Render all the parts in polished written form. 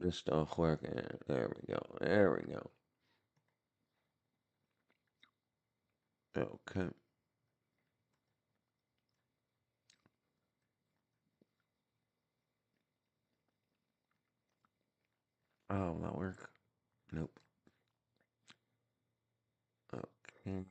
Just start working. There we go. There we go. Okay. Oh, will that work? Nope. Okay.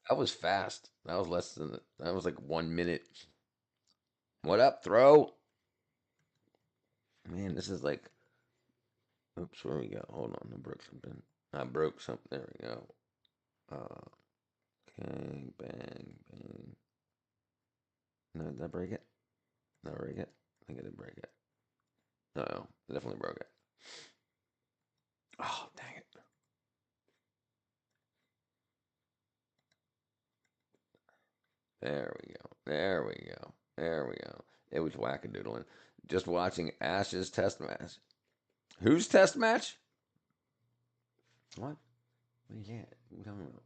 That was fast. That was less than. That was like 1 minute. What up, throw? Man, this is like. Oops, where we go? Hold on, I broke something. I broke something. There we go. Okay, bang, bang. No, did I break it? Did I break it? I think I did break it. No, I definitely broke it. Oh, dang it. There we go. There we go. There we go. It was wackadoodling. Just watching Ash's test match. Whose test match? What? What are you at? What are you talking about?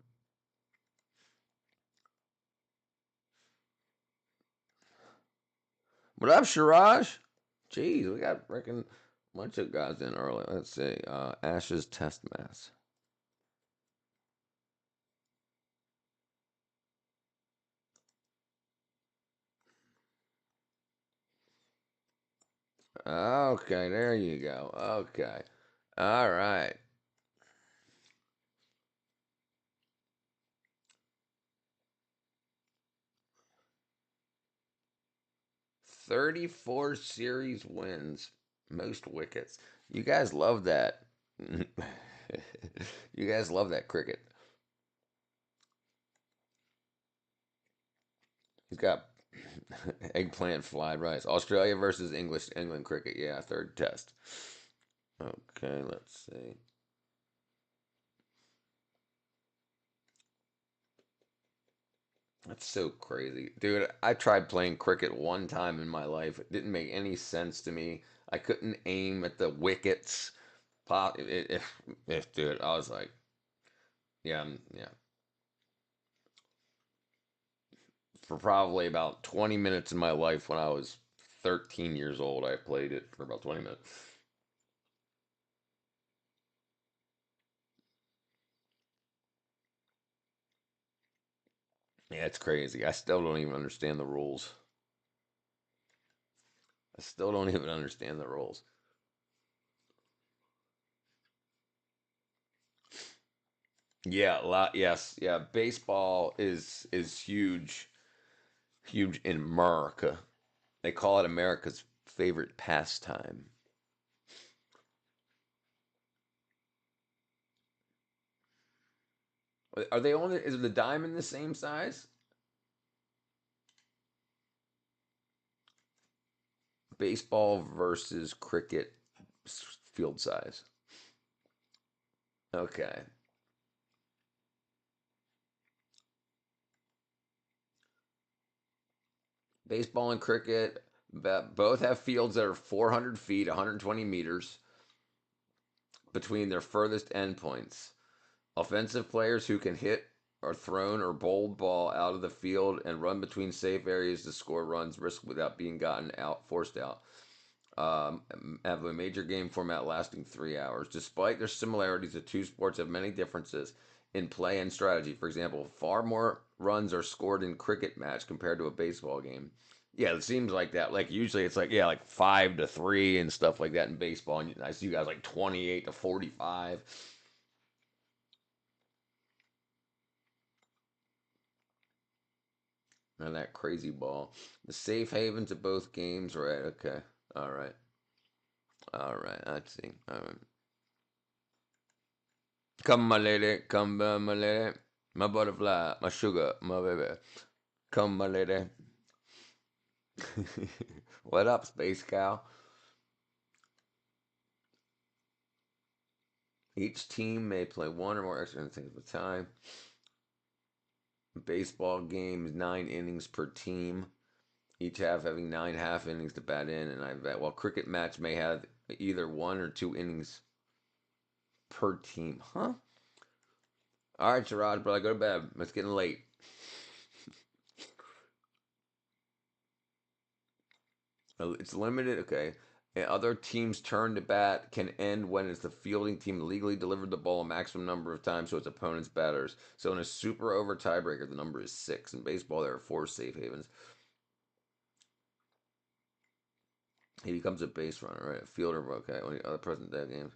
What up, Shiraj? Jeez, we got freaking bunch of guys in early. Let's see. Ash's test match. Okay, there you go. Okay. All right. 34 series wins, most wickets. You guys love that. You guys love that cricket. He's got eggplant fried rice. Australia versus England cricket. Yeah, third test. Okay, let's see. That's so crazy. Dude, I tried playing cricket one time in my life. It didn't make any sense to me. I couldn't aim at the wickets. Pop, dude, I was like, yeah, yeah. For probably about 20 minutes in my life when I was 13 years old, I played it for about 20 minutes. Yeah, it's crazy. I still don't even understand the rules. I still don't even understand the rules. Yeah, a lot. Yes, yeah. Baseball is huge, huge in America. They call it America's favorite pastime. Are they only? Is the diamond the same size? Baseball versus cricket field size. Okay. Baseball and cricket both have fields that are 400 feet, 120 meters between their furthest endpoints. Offensive players who can hit or thrown or bowled ball out of the field and run between safe areas to score runs risk without being gotten out, forced out. Have a major game format lasting 3 hours. Despite their similarities, the two sports have many differences in play and strategy. For example, far more runs are scored in cricket match compared to a baseball game. Yeah, it seems like that. Like usually it's like yeah, like 5-3 and stuff like that in baseball. And I see you guys like 28-45. And that crazy ball. The safe havens at both games, right? Okay. All right. All right. Let's see. All right. Come, my lady. Come, my lady. My butterfly. My sugar. My baby. Come, my lady. What up, Space Cow? Each team may play one or more extra innings at a time. Baseball games, 9 innings per team. Each half having 9 half innings to bat in, and I bet. While cricket match may have either 1 or 2 innings per team. Huh? All right, Gerard, brother, go to bed. It's getting late. It's limited. Okay. And other team's turn to bat can end when it's the fielding team legally delivered the ball a maximum number of times to its opponent's batters. So in a super over tiebreaker, the number is 6. In baseball, there are 4 safe havens. He becomes a base runner, right? A fielder, okay. When the other present day games.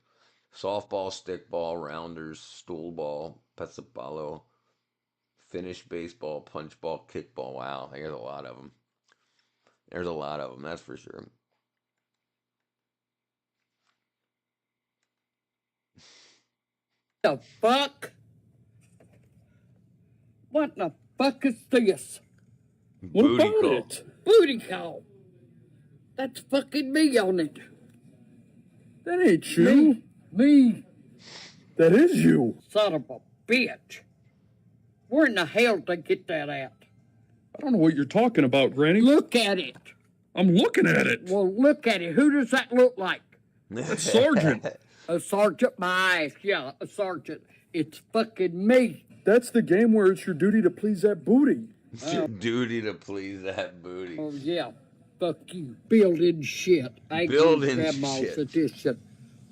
Softball, stickball, rounders, stool ball, pesabalo, finish baseball, punch ball, kickball. Wow, there's a lot of them. There's a lot of them, that's for sure. The fuck? What the fuck is this? What Booty about call. it? Booty call. That's fucking me on it. That ain't you. Me, That is you. son of a bitch. Where in the hell did they get that at? I don't know what you're talking about, Granny. Look at it. I'm looking at it. Well, look at it. Who does that look like? That's Sergeant. A sergeant, my ass. Yeah, a sergeant. It's fucking me. That's the game where it's your duty to please that booty. It's your duty to please that booty. Oh, yeah. Fuck you. Building shit. Building Grandma's shit. edition.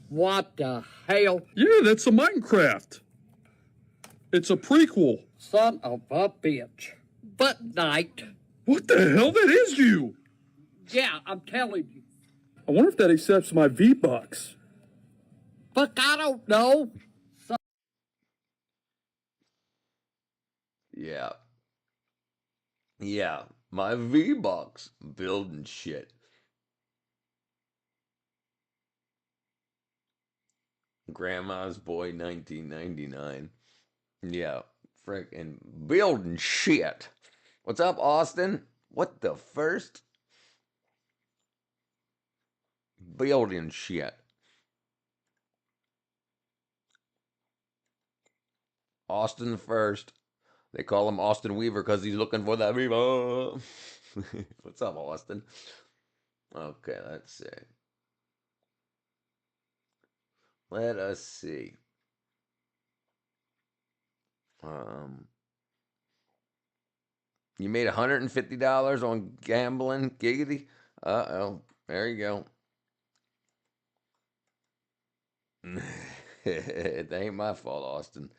What the hell? Yeah, that's a Minecraft. It's a prequel. Son of a bitch. But night. What the hell? That is you. Yeah, I'm telling you. I wonder if that accepts my V-Bucks. Fuck, I don't know. Yeah. Yeah. My V-Bucks. Building shit. Grandma's Boy 1999. Yeah. Frickin' building shit. What's up, Austin? What the first? Building shit. Austin the first. They call him Austin Weaver because he's looking for that Viva. What's up, Austin? Okay, let's see. Let us see. You made $150 on gambling, giggity. Uh-oh. There you go. It ain't my fault, Austin.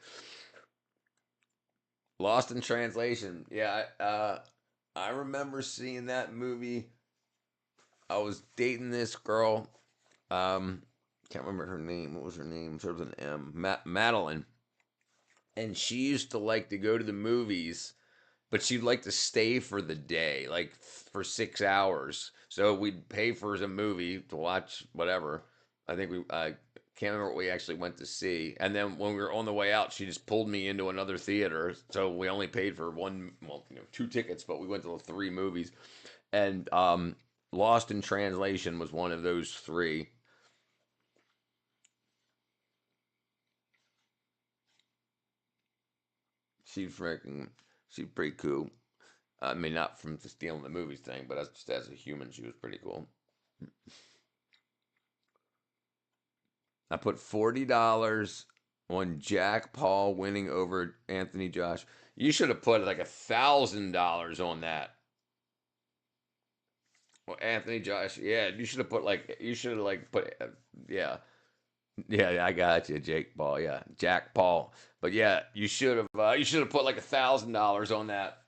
Lost in Translation. Yeah, I remember seeing that movie. I was dating this girl. Can't remember her name. What was her name? Sort of an M. Madeline. And she used to like to go to the movies, but she'd like to stay for the day, like for 6 hours. So we'd pay for a movie to watch whatever. I can't remember what we actually went to see. And then when we were on the way out, she just pulled me into another theater. So we only paid for 2 tickets, but we went to 3 movies. And Lost in Translation was one of those 3. She's pretty cool. I mean, not from the stealing the movies thing, but just as a human, she was pretty cool. I put $40 on Jack Paul winning over Anthony Josh. You should have put like $1,000 on that. Well, Anthony Josh, yeah, you should have put yeah. Yeah, I got you, Jake Paul. Yeah, Jack Paul. But yeah, you should have put like $1,000 on that.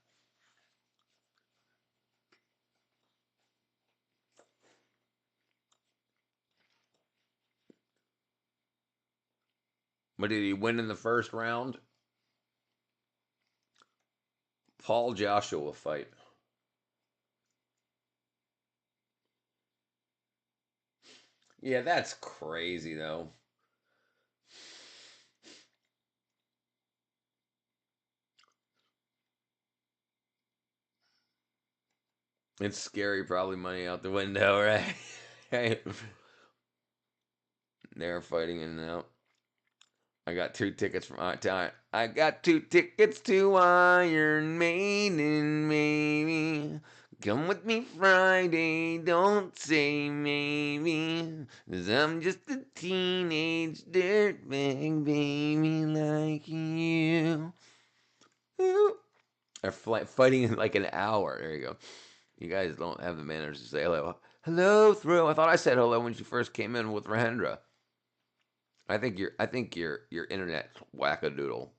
But did he win in the first round? Paul Joshua fight. Yeah, that's crazy though. It's scary, probably money out the window, right? Right. They're fighting in and out. I got 2 tickets from time. I got 2 tickets to Iron Maiden, baby. Come with me Friday, don't say maybe. 'Cause I'm just a teenage dirtbag baby like you. Ooh. They're fighting in like an hour. There you go. You guys don't have the manners to say hello. Hello, Thrill. I thought I said hello when she first came in with Rahendra. I think your internet's wackadoodle.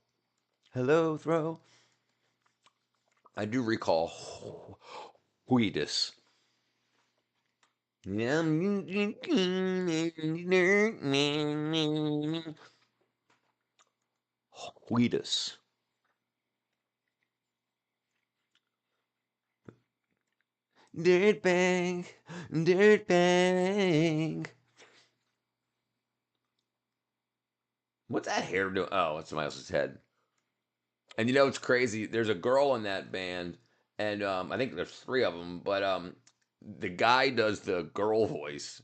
Hello, Throw. I do recall Wheatus. Wheatus. Dirtbag, dirtbag. What's that hair doing? Oh, it's somebody else's head. And you know it's crazy. There's a girl in that band, and I think there's three of them. But the guy does the girl voice.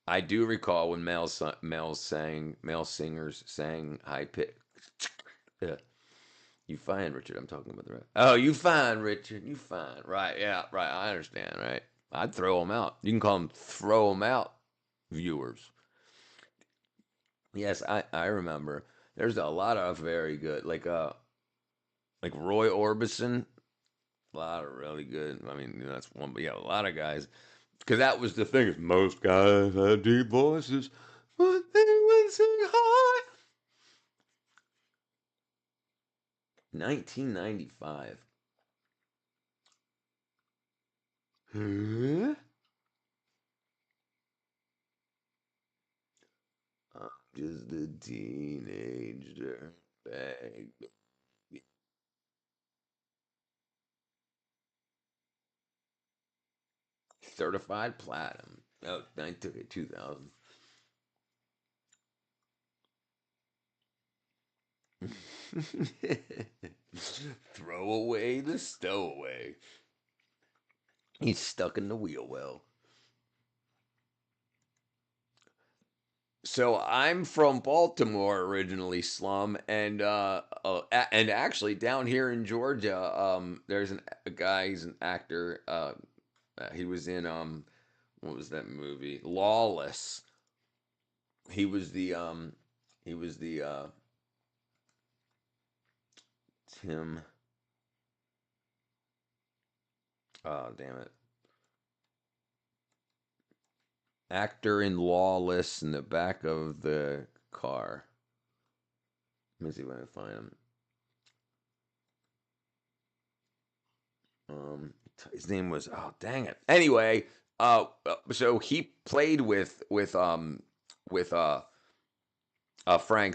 I do recall when male singers sang high pitch. You fine, Richard. I'm talking about the right. Oh, you fine, Richard. You fine. Right. Yeah. Right. I understand. Right. I'd throw them out. You can call them throw them out viewers. Yes, I remember. There's a lot of very good, like Roy Orbison. A lot of really good. I mean, that's one, but yeah, a lot of guys. Because that was the thing. Is most guys have deep voices, but they would sing high. 1995. Huh? I'm just a teenager. Bag. Certified platinum. Oh, I took it 2000. Throw away the stowaway. He's stuck in the wheel well. So I'm from Baltimore originally, Slum, and actually down here in Georgia, there's a guy. He's an actor. He was in what was that movie? Lawless. He was the he was the Tim. Oh damn it! Actor in Lawless in the back of the car. Let me see if I can find him. His name was, oh dang it. Anyway, so he played with Frank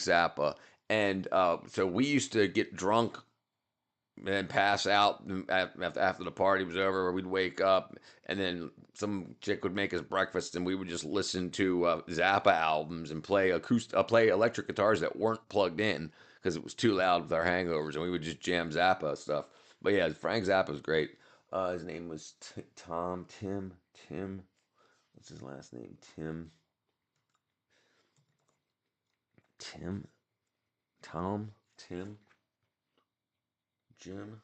Zappa, and so we used to get drunk and pass out after the party was over, or we'd wake up, and then some chick would make us breakfast, and we would just listen to Zappa albums and play electric guitars that weren't plugged in because it was too loud with our hangovers, and we would just jam Zappa stuff. But yeah, Frank Zappa was great. His name was Tim. What's his last name? Tim, Tom, Tim, Jim.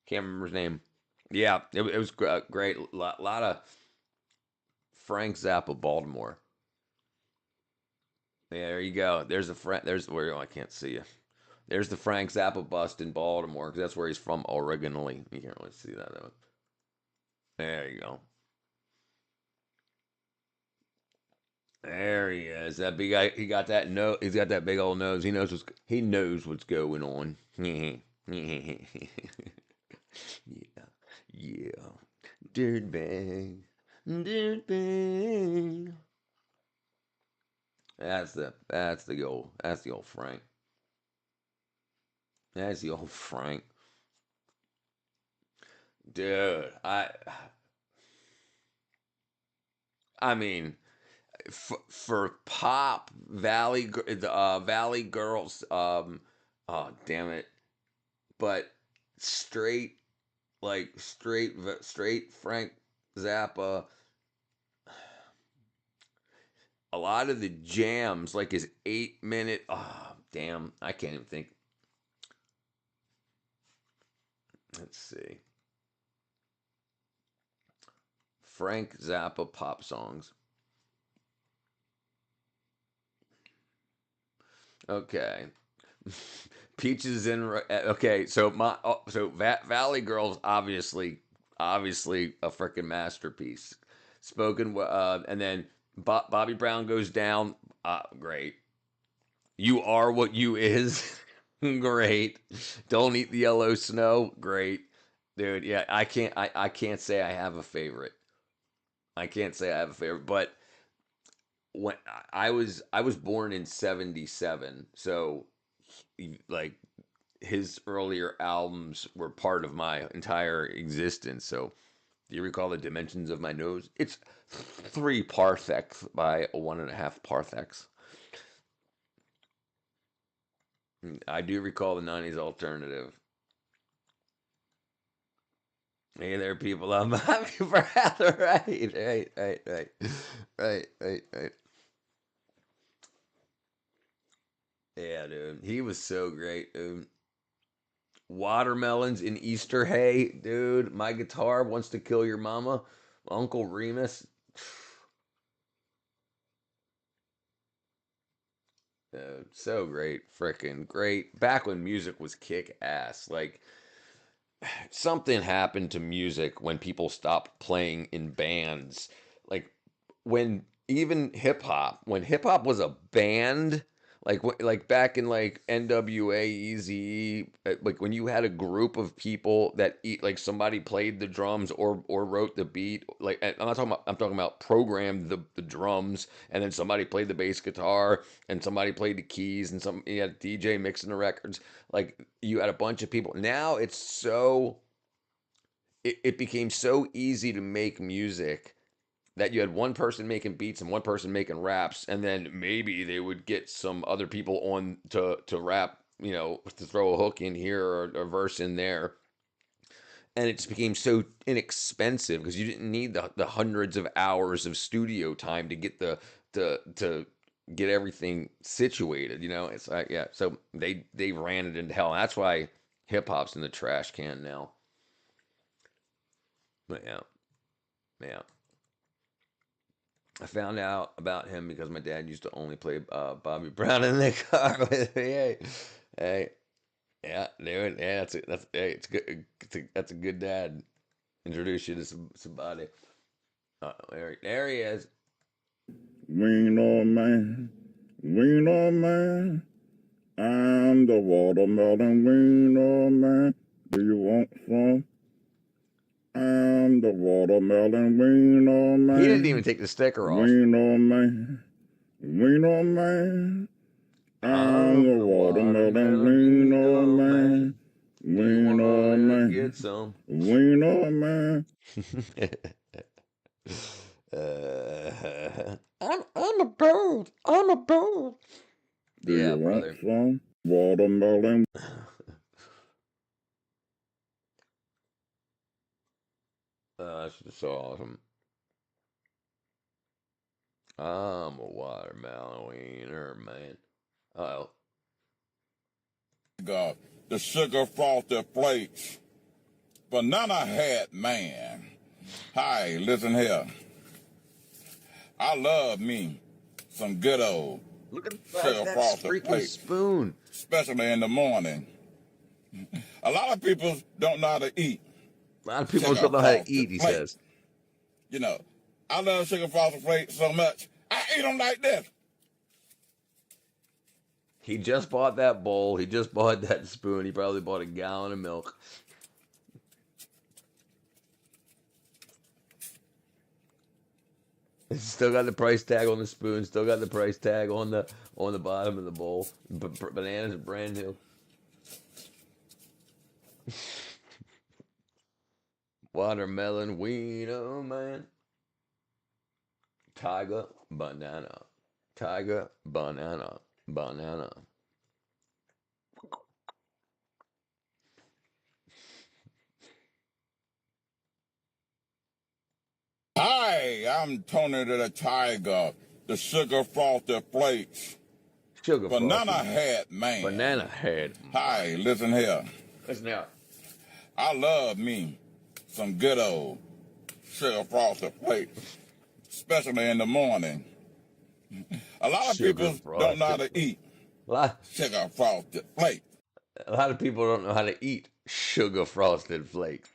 Can't remember his name. Yeah, it was great. Lot of Frank Zappa, Baltimore. Yeah, there you go. There's a Frank. There's where I can't see you. There's the Frank Zappa bust in Baltimore because that's where he's from originally. You can't really see that though. There you go. There he is. That big guy. He got that nose. He's got that big old nose. He knows what's going on. Yeah, yeah. Dirtbag, dirtbag. That's the old Frank. That's the old Frank. dude, I mean, for pop Valley Girls, oh damn it, but straight straight Frank Zappa, a lot of the jams, like his 8 minute, oh damn, I can't even think. Let's see, Frank Zappa pop songs. Okay. Peaches in okay, so Valley Girls, obviously a freaking masterpiece. Spoken and then Bobby Brown goes down, great. You are what you is, great. Don't eat the yellow snow, great. Dude, yeah, I can't say I have a favorite. I can't say I have a favorite, but when I was born in 77, so like his earlier albums were part of my entire existence. So, do you recall the dimensions of my nose? It's 3 parsecs by 1.5 parsecs. I do recall the '90s alternative. Hey there, people. I'm happy for Heather. Right. Yeah, dude. He was so great, dude. Watermelons in Easter hay, dude. My guitar wants to kill your mama. Uncle Remus. So great, freaking great. Back when music was kick ass. Like, something happened to music when people stopped playing in bands. Like, when even when hip hop was a band, like back in like NWA, Easy, like when you had a group of people that eat, like somebody played the drums or wrote the beat. Like, and I'm talking about programmed the drums, and then somebody played the bass guitar, and somebody played the keys, and you had a DJ mixing the records. Like, you had a bunch of people. Now it became so easy to make music that you had one person making beats and one person making raps, and then maybe they would get some other people on to rap, to throw a hook in here or a verse in there. And it just became so inexpensive because you didn't need the hundreds of hours of studio time to get to get everything situated. It's like, yeah, so they ran it into hell. And that's why hip hop's in the trash can now. But yeah, yeah. I found out about him because my dad used to only play Bobby Brown in the car with me. Hey, yeah, dude, yeah, hey, it's good. That's a good dad. Introduce you to somebody. There he is. Wiener man, Wiener man, I'm the watermelon Wiener man. Do you want some? I'm the watermelon Wiener man. He didn't even take the sticker off. Wiener man, Wiener man, I'm the watermelon Wiener man. Wiener man, get some. Wiener man. I'm a bird. I'm a bird. Do Yeah, you brother. want some watermelon? That's just so awesome. I'm a watermelon wiener, man. Oh. God, the sugar frosted flakes. Banana hat man. Hi, listen here. I love me some good old Look at sugar that frosted freaking flakes, spoon. especially in the morning. A lot of people don't know how to eat A lot of people sugar don't know how to frosted eat, he flakes. says. You know, I love sugar frosted flakes so much, I eat them like this. He just bought that bowl. He just bought that spoon. He probably bought a gallon of milk. Still got the price tag on the spoon. Still got the price tag on the bottom of the bowl. Bananas are brand new. Watermelon wiener man. Tiger banana. Tiger banana. Banana. Hi, I'm Tony the Tiger, the sugar frosted flakes, Sugar banana frosted. hat man. Banana head. Hi, listen here. Listen out. I love me some good old sugar frosted flakes, especially in the morning. A lot of Sugar people don't know how frosted. to eat A lot, sugar frosted flakes. a lot of people don't know how to eat sugar frosted flakes.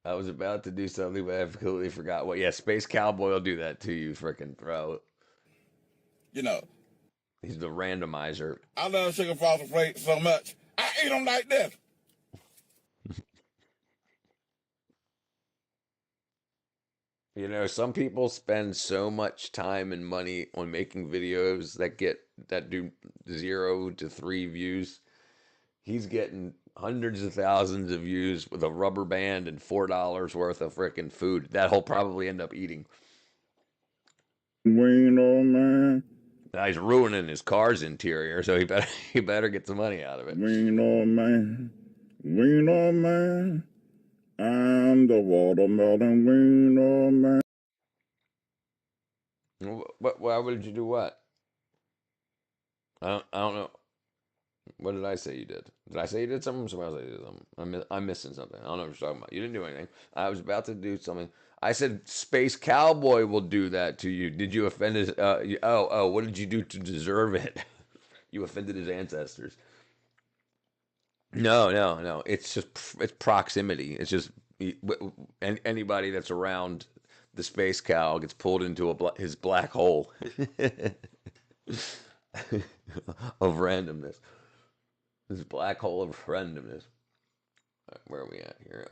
I was about to do something, but I completely forgot. Well, yeah, Space Cowboy will do that to you, frickin' throw. You know, He's the randomizer. I love sugar frosted flakes so much, I eat them like this. You know, some people spend so much time and money on making videos that do 0 to 3 views. He's getting hundreds of thousands of views with a rubber band and $4 worth of frickin' food that he'll probably end up eating. Wiener man, Now he's ruining his car's interior, so he better get some money out of it. wiener man, wiener man. I'm the watermelon wiener man. Why would you do what? I don't know. What did I say you did? Did I say you did something? Somebody else say you did something. I'm missing something. I don't know what you're talking about. You didn't do anything. I was about to do something. I said Space Cowboy will do that to you. Did you offend his? What did you do to deserve it? You offended his ancestors. No. It's proximity. It's just anybody that's around the space cow gets pulled into his black hole of randomness. This black hole of randomness. All right, where are we at here?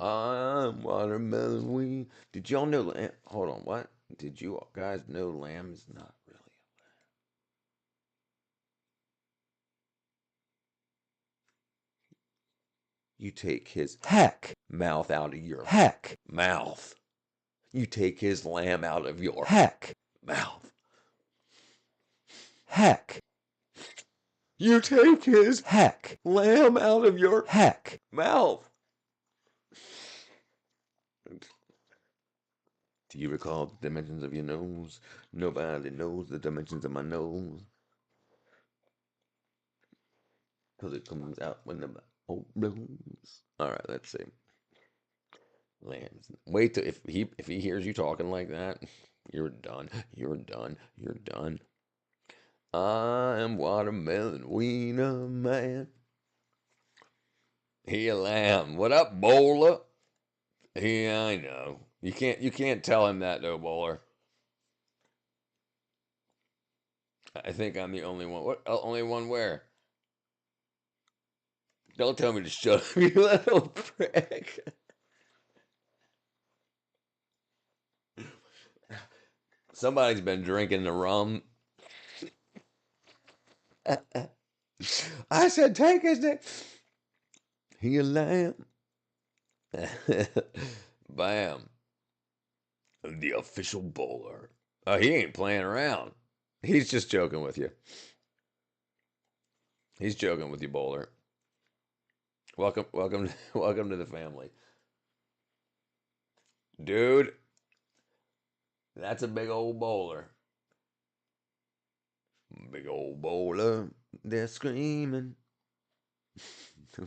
I'm watermelon weed. Did y'all know? Hold on, what? Did you guys know lamb is not really a lamb? You take his heck mouth out of your heck mouth. You take his lamb out of your heck mouth. Heck. You take his heck lamb out of your heck mouth. Do you recall the dimensions of your nose? Nobody knows the dimensions of my nose. Because it comes out when the oh blows. Alright, let's see. Lambs. Wait till if he hears you talking like that, you're done. You're done. You're done. I'm watermelon wiener man. He a lamb. What up, bowler? Yeah, I know. You can't tell him that though, bowler. I think I'm the only one. What? Only one where? Don't tell me to shut up, you little prick. Somebody's been drinking the rum. I said, take his dick. He a lamb. Bam. The official bowler. Oh, he ain't playing around. He's just joking with you. He's joking with you, bowler. Welcome to the family. Dude, that's a big old bowler. Big old bowler. They're screaming.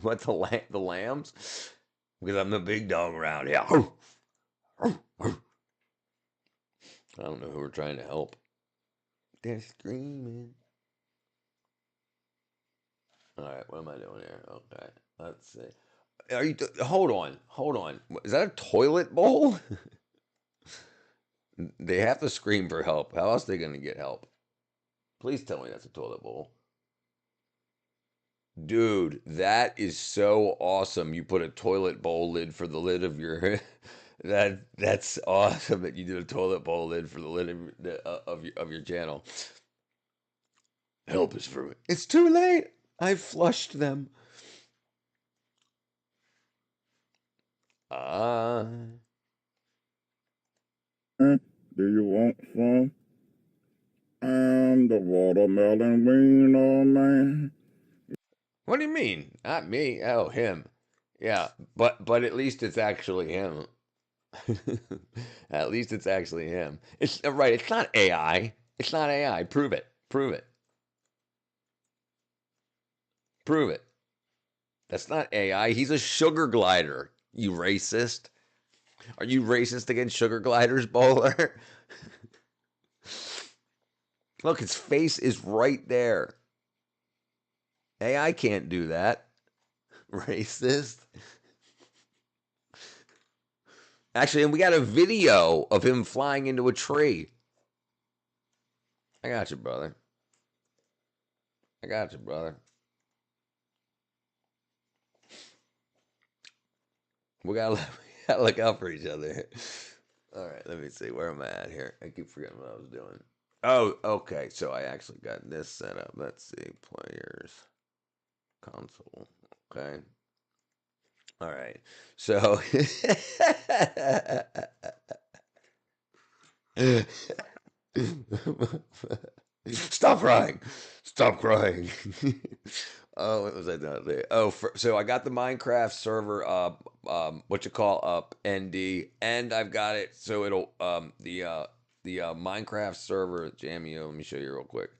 What, the lambs? Because I'm the big dog around here. I don't know who we're trying to help. They're screaming. Alright, what am I doing here? Okay, let's see. Are you? Hold on. Is that a toilet bowl? They have to scream for help. How else are they gonna get help? Please tell me that's a toilet bowl. Dude, that is so awesome. You put a toilet bowl lid for the lid of your that's awesome that you did a toilet bowl lid for the lid of your channel. Help is for me. It's too late. I flushed them. Uh, Do you want some? I'm the watermelon wiener man. what do you mean? Not me. Oh, him. Yeah, but at least it's actually him. At least it's actually him. It's right. It's not AI. It's not AI. Prove it. Prove it. Prove it. That's not AI. He's a sugar glider. You racist. Are you racist against sugar gliders, Bowler? Look, his face is right there. AI can't do that. Racist. Actually, and we got a video of him flying into a tree. I got you, brother. I got you, brother. We gotta, we gotta look out for each other. All right, let me see. Where am I at here? I keep forgetting what I was doing. Oh, okay. So I actually got this set up. Let's see. Players. Console. Okay. All right. So. Stop crying. Stop crying. Oh, what was I doing today? Oh, so I got the Minecraft server what you call up ND, and I've got it so it'll the Minecraft server Jamio. Let me show you real quick.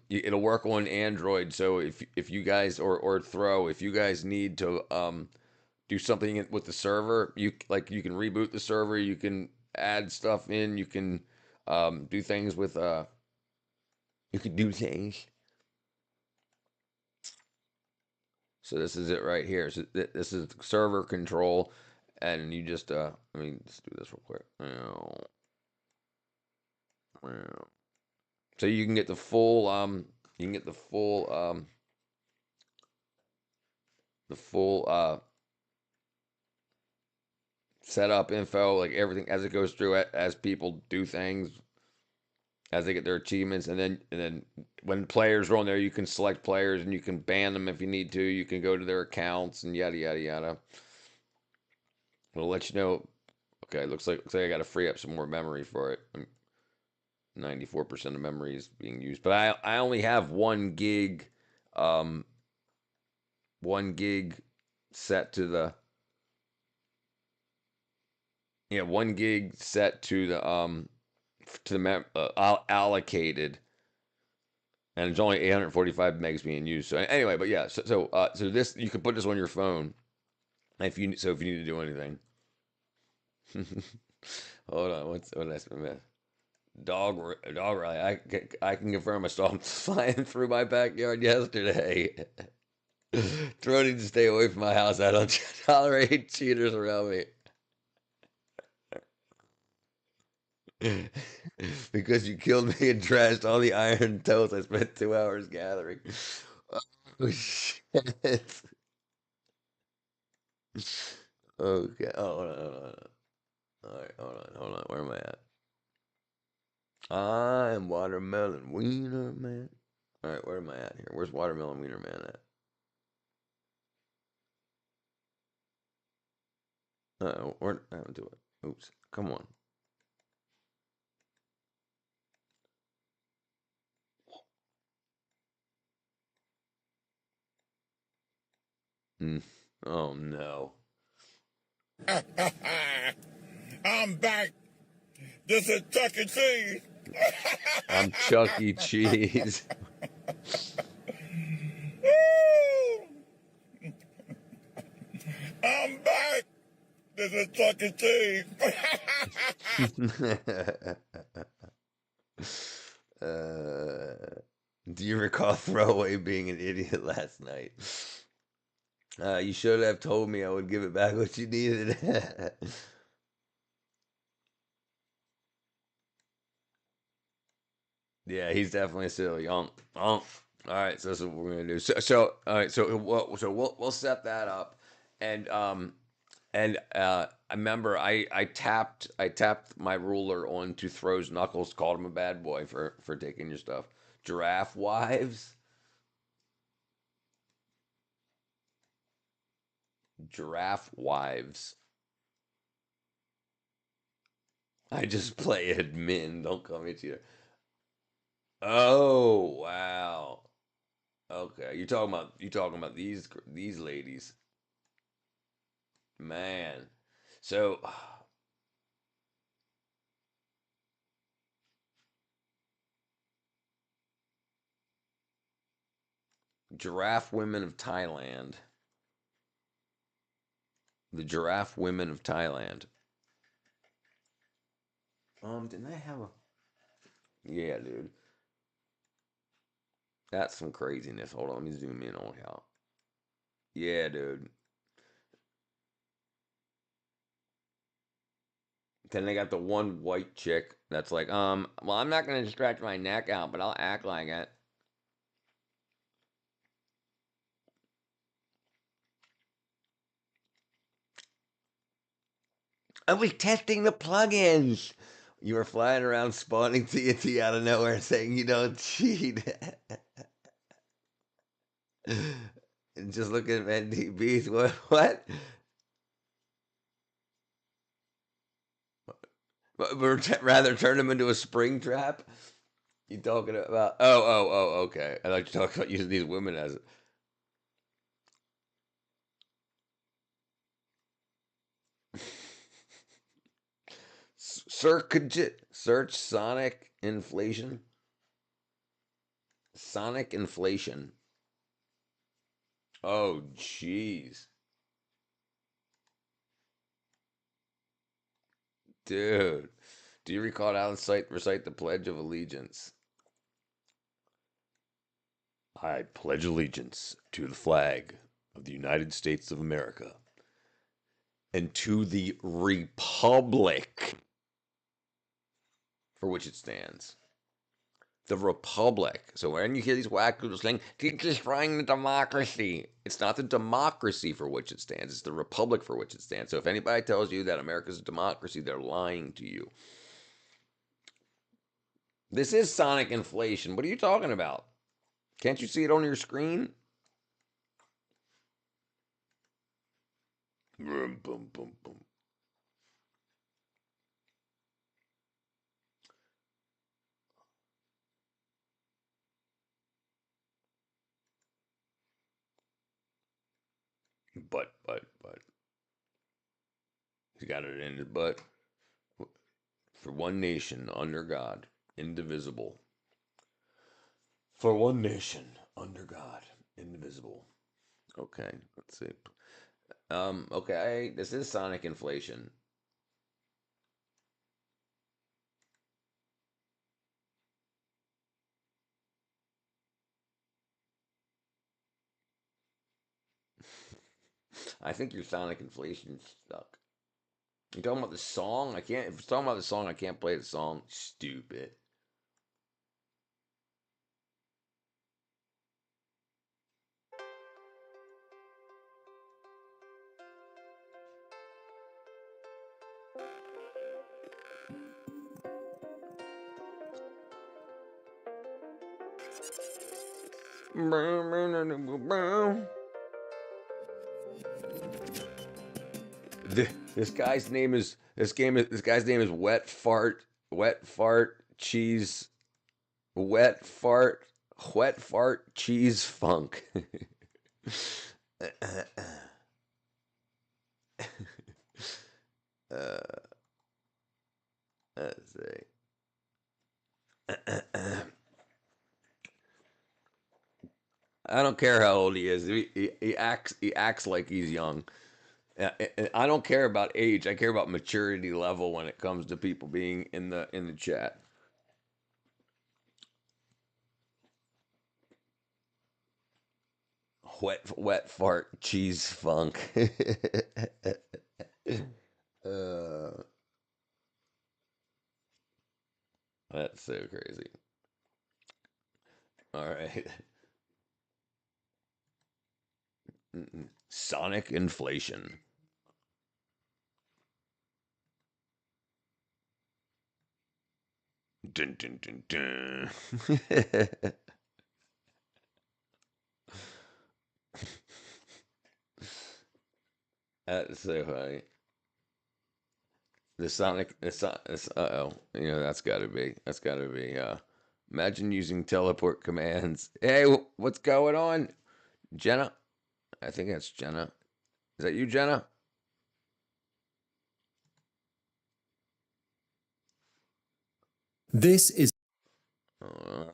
It'll work on Android. So if you guys or Throw, if you guys need to do something with the server, you can reboot the server, you can add stuff in, you can do things with you can do things. So this is it right here. So this is server control, and you just let me just do this real quick. So you can get the full the full setup info, like everything as it goes through it, as people do things, as they get their achievements, and then when players are on there, you can select players and you can ban them if you need to. You can go to their accounts and yada yada yada. It'll let you know. Okay, looks like I got to free up some more memory for it. 94% of memory is being used, but I only have 1 gig, 1 gig set to the 1 gig set to the allocated, and it's only 845 megs being used. So anyway, but yeah, so this you can put this on your phone if you need to do anything. Hold on, what did I spend? Dog rally. I can confirm I saw him flying through my backyard yesterday. Throw needs to stay away from my house. I don't tolerate cheaters around me. Because you killed me and trashed all the iron toast I spent 2 hours gathering. Oh shit. Okay. Oh, hold on, hold on. Alright, hold on. Where am I at? I'm Watermelon Wiener Man. Alright, where am I at here? Where's Watermelon Wiener Man at? Oh, where I don't do it. Oops. Come on. Oh no. I'm back. This is Chuck E. Cheese. I'm Chuck E. Cheese. I'm back. This is Chuck E. Cheese. Do you recall Throwaway being an idiot last night? You should have told me I would give it back what you needed. Yeah, he's definitely silly. All right, so that's what we're gonna do. All right, we'll set that up, and I remember I tapped my ruler onto Throw's knuckles, called him a bad boy for taking your stuff. Giraffe wives, giraffe wives. I just play admin. Don't call me a cheater. Oh wow. Okay, you talking about these ladies, man. So, giraffe women of Thailand. The giraffe women of Thailand. Didn't they have a? Yeah, dude. That's some craziness. Hold on, let me zoom in on how. Yeah, dude. Then they got the one white chick that's like, well, I'm not gonna stretch my neck out, but I'll act like it. I was testing the plugins. You were flying around spawning TNT out of nowhere saying you don't cheat. And just looking at NDBs. What? Rather turn them into a spring trap? You talking about? Oh, okay. I like to talk about using these women as search Sonic inflation. Sonic inflation. Oh, jeez, dude. Do you recall Alan Sight recite the Pledge of Allegiance? I pledge allegiance to the flag of the United States of America and to the republic for which it stands. The republic. So when you hear these wackadoodles saying, "They're destroying the democracy," it's not the democracy for which it stands, it's the republic for which it stands. So if anybody tells you that America's a democracy, they're lying to you. This is sonic inflation. What are you talking about? Can't you see it on your screen? Boom, boom, boom, boom. But. He got it in his butt. For one nation under God, indivisible. For one nation under God, indivisible. Okay, let's see. Okay, this is sonic inflation. I think your sonic inflation's stuck. You talking about the song? I can't. If it's talking about the song, I can't play the song. Stupid. This guy's name is Wet Fart Cheese Wet Fart Wet Fart Cheese Funk. uh, let's see. I don't care how old he is. He acts like he's young. I don't care about age. I care about maturity level when it comes to people being in the chat. Wet fart cheese funk. uh, that's so crazy. All right. Sonic inflation. Dun, dun, dun, dun. That's so funny. The Sonic. It's uh-oh. You know, that's got to be. That's got to be. Imagine using teleport commands. Hey, what's going on? Jenna? I think that's Jenna. Is that you, Jenna? This is Hold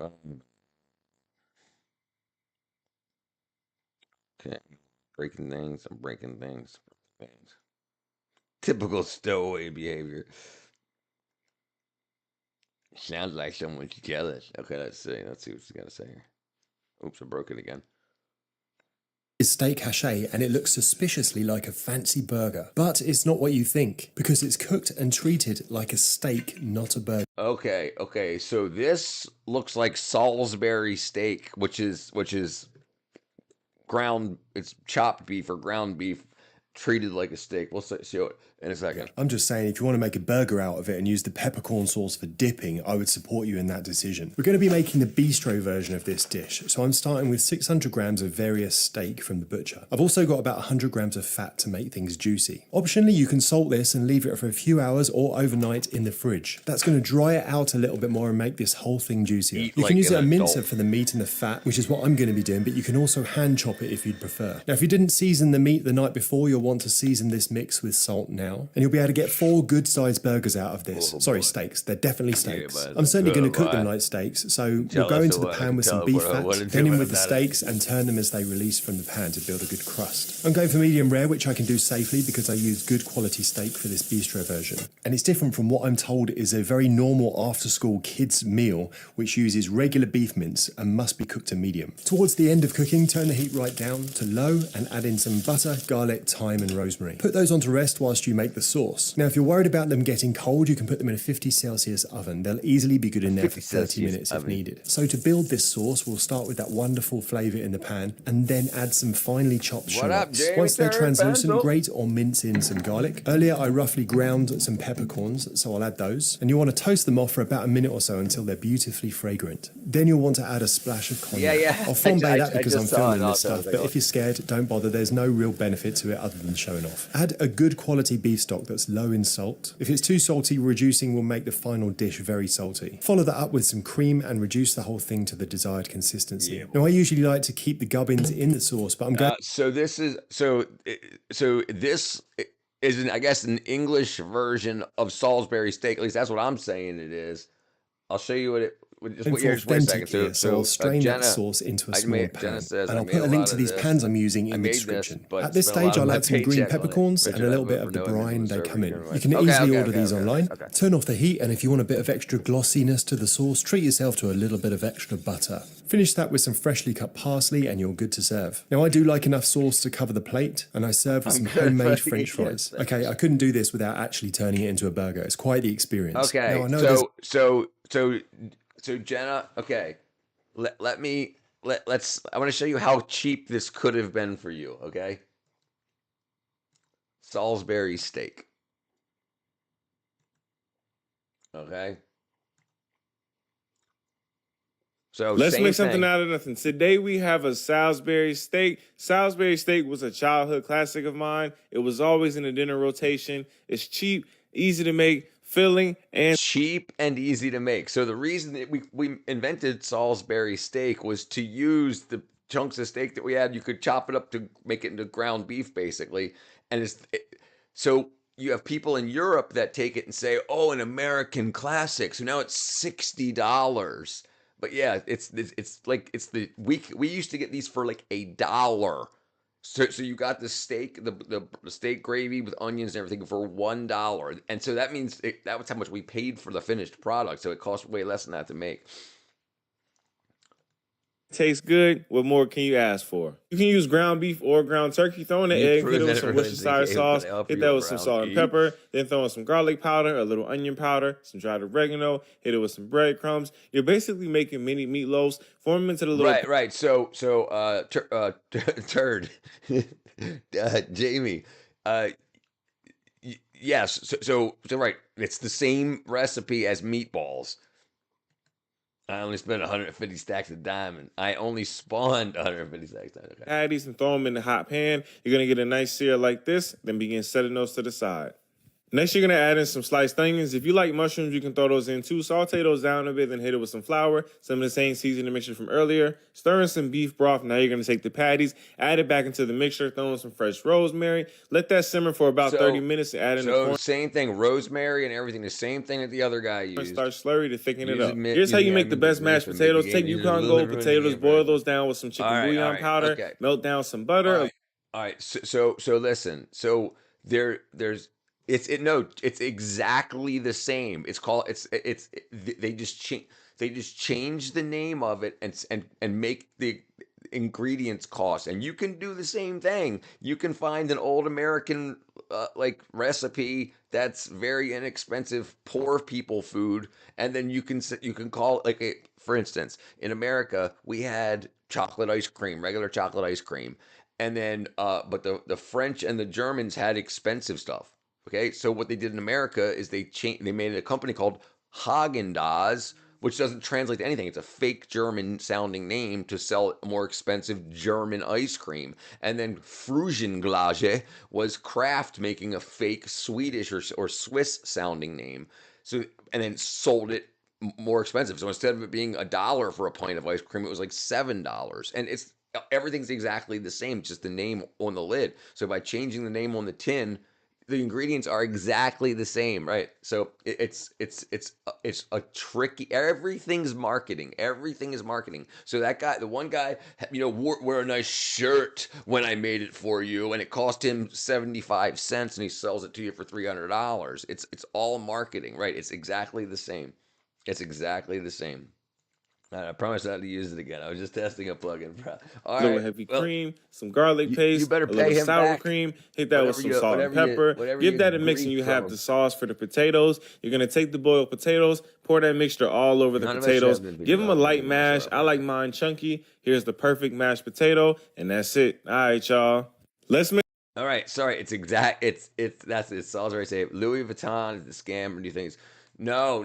on. Okay. Breaking things. I'm breaking things. Typical stowaway behavior. Sounds like someone's jealous. Okay, let's see. Let's see what she's got to say here. Oops, I broke it again. steak haché and it looks suspiciously like a fancy burger. But it's not what you think, because it's cooked and treated like a steak, not a burger. Okay. So this looks like Salisbury steak, which is ground. It's chopped beef or ground beef treated like a steak. We'll show it in a second. I'm just saying, if you want to make a burger out of it and use the peppercorn sauce for dipping, I would support you in that decision. We're going to be making the bistro version of this dish, so I'm starting with 600 grams of various steak from the butcher. I've also got about 100 grams of fat to make things juicy. Optionally, you can salt this and leave it for a few hours or overnight in the fridge. That's going to dry it out a little bit more and make this whole thing juicier. You can use a mincer for the meat and the fat, which is what I'm going to be doing, but you can also hand chop it if you'd prefer. Now, if you didn't season the meat the night before, you'll want to season this mix with salt now, and you'll be able to get 4 good-sized burgers out of this. Sorry, steaks. They're definitely steaks. I'm certainly going to cook them like steaks, so we'll go into the pan with some beef fat, then in with the steaks, and turn them as they release from the pan to build a good crust. I'm going for medium rare, which I can do safely because I use good quality steak for this bistro version. And it's different from what I'm told is a very normal after-school kids meal, which uses regular beef mince and must be cooked to medium. Towards the end of cooking, turn the heat right down to low and add in some butter, garlic, thyme, and rosemary. Put those on to rest whilst you make the sauce. Now, if you're worried about them getting cold, you can put them in a 50 Celsius oven. They'll easily be good in there for 30 minutes if needed. So to build this sauce, we'll start with that wonderful flavour in the pan and then add some finely chopped shallots. Once they're translucent, grate or mince in some garlic. Earlier, I roughly ground some peppercorns, so I'll add those. And you want to toast them off for about a minute or so until they're beautifully fragrant. Then you'll want to add a splash of cognac. Yeah. I'll flambe that because I'm filming this stuff, but if you're scared, don't bother. There's no real benefit to it other than showing off. Add a good quality beef stock that's low in salt. If it's too salty, reducing will make the final dish very salty. Follow that up with some cream and reduce the whole thing to the desired consistency. Yeah. Now, I usually like to keep the gubbins in the sauce, but I'm going... This is I guess an English version of Salisbury steak. At least that's what I'm saying it is. I'll show you what it... Just wait a second. So I'll strain that sauce into a small pan, and I'll put a link to these pans I'm using in the description. At this stage, I'll add some green peppercorns and a little bit of the brine they come in. You can easily order these online. Turn off the heat, and if you want a bit of extra glossiness to the sauce, treat yourself to a little bit of extra butter. Finish that with some freshly cut parsley and you're good to serve. Now, I do like enough sauce to cover the plate, and I serve with some homemade French fries. Okay, I couldn't do this without actually turning it into a burger. It's quite the experience. Okay, now, I know so Jenna, okay, I want to show you how cheap this could have been for you, okay? Salisbury steak. Okay. So let's make something out of nothing. Today we have a Salisbury steak. Salisbury steak was a childhood classic of mine. It was always in the dinner rotation. It's cheap, easy to make, filling, and cheap and easy to make. So the reason that we invented Salisbury steak was to use the chunks of steak that we had. You could chop it up to make it into ground beef, basically. And so you have people in Europe that take it and say, "Oh, an American classic." So now it's $60. But yeah, we used to get these for like $1. So you got the steak, the steak gravy with onions and everything for $1, and so that means that was how much we paid for the finished product. So it cost way less than that to make. tastes good. What more can you ask for? You can use ground beef or ground turkey. Throw in an egg, hit it with some Worcestershire sauce, hit that with some salt and pepper, then throw in some garlic powder, a little onion powder, some dried oregano, hit it with some breadcrumbs. You're basically making mini meatloafs, form them into the little... Right. So, Turd, Jamie, yes. So right. It's the same recipe as meatballs. I only spent 150 stacks of diamond. I only spawned 150 stacks of diamond. Okay. Patties and throw them in the hot pan. You're going to get a nice sear like this, then begin setting those to the side. Next, you're going to add in some sliced onions. If you like mushrooms, you can throw those in too. Saute those down a bit, then hit it with some flour, some of the same seasoning mixture from earlier. Stir in some beef broth. Now you're going to take the patties, add it back into the mixture, throw in some fresh rosemary. Let that simmer for about 30 minutes and add in the corn. Same thing, rosemary and everything, the same thing that the other guy used. Start slurry to thicken it up. Here's how you make the best mashed potatoes. Take Yukon Gold potatoes, boil those down with some chicken bouillon powder, melt down some butter. All right. So listen. So there's it's exactly the same. They just change the name of it and make the ingredients cost. And you can do the same thing. You can find an old American like recipe that's very inexpensive, poor people food, and then you can call it for instance, in America we had chocolate ice cream, regular chocolate ice cream. And then, but the French and the Germans had expensive stuff. Okay, so what they did in America is they made a company called Häagen-Dazs, which doesn't translate to anything. It's a fake German sounding name to sell more expensive German ice cream. And then Frühlingsglase was Kraft making a fake Swedish or Swiss sounding name. So and then sold it more expensive. So instead of it being $1 for a pint of ice cream, it was like $7, and everything's exactly the same, just the name on the lid. So by changing the name on the tin, the ingredients are exactly the same, right? So it's a tricky. Everything's marketing. Everything is marketing. So that guy, the one guy, wore a nice shirt when I made it for you, and it cost him 75 cents, and he sells it to you for $300. It's all marketing, right? It's exactly the same. It's exactly the same. I promise not to use it again. I was just testing a plugin. All right. A little heavy cream, some garlic paste, you better a little sour back. cream. Hit that with some salt and pepper. Give that a mix, and you have the sauce for the potatoes. You're going to take the boiled potatoes, pour that mixture all over the potatoes. Give them a light mash. I like mine chunky. Here's the perfect mashed potato, and that's it. All right, y'all. Let's make. All right. Sorry. It's exact. It's all I say. Louis Vuitton is the scam or new things. No.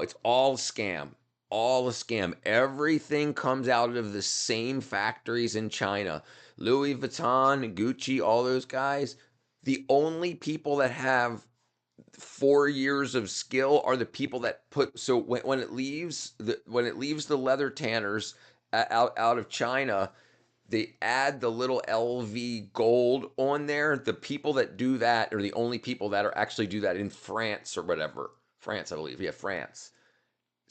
It's all scam. All a scam. Everything comes out of the same factories in China. Louis Vuitton, Gucci, all those guys. The only people that have 4 years of skill are the people that put. So when it leaves the leather tanners out of China, they add the little LV gold on there. The people that do that are the only people that actually do that in France or whatever. France, I believe. Yeah, France.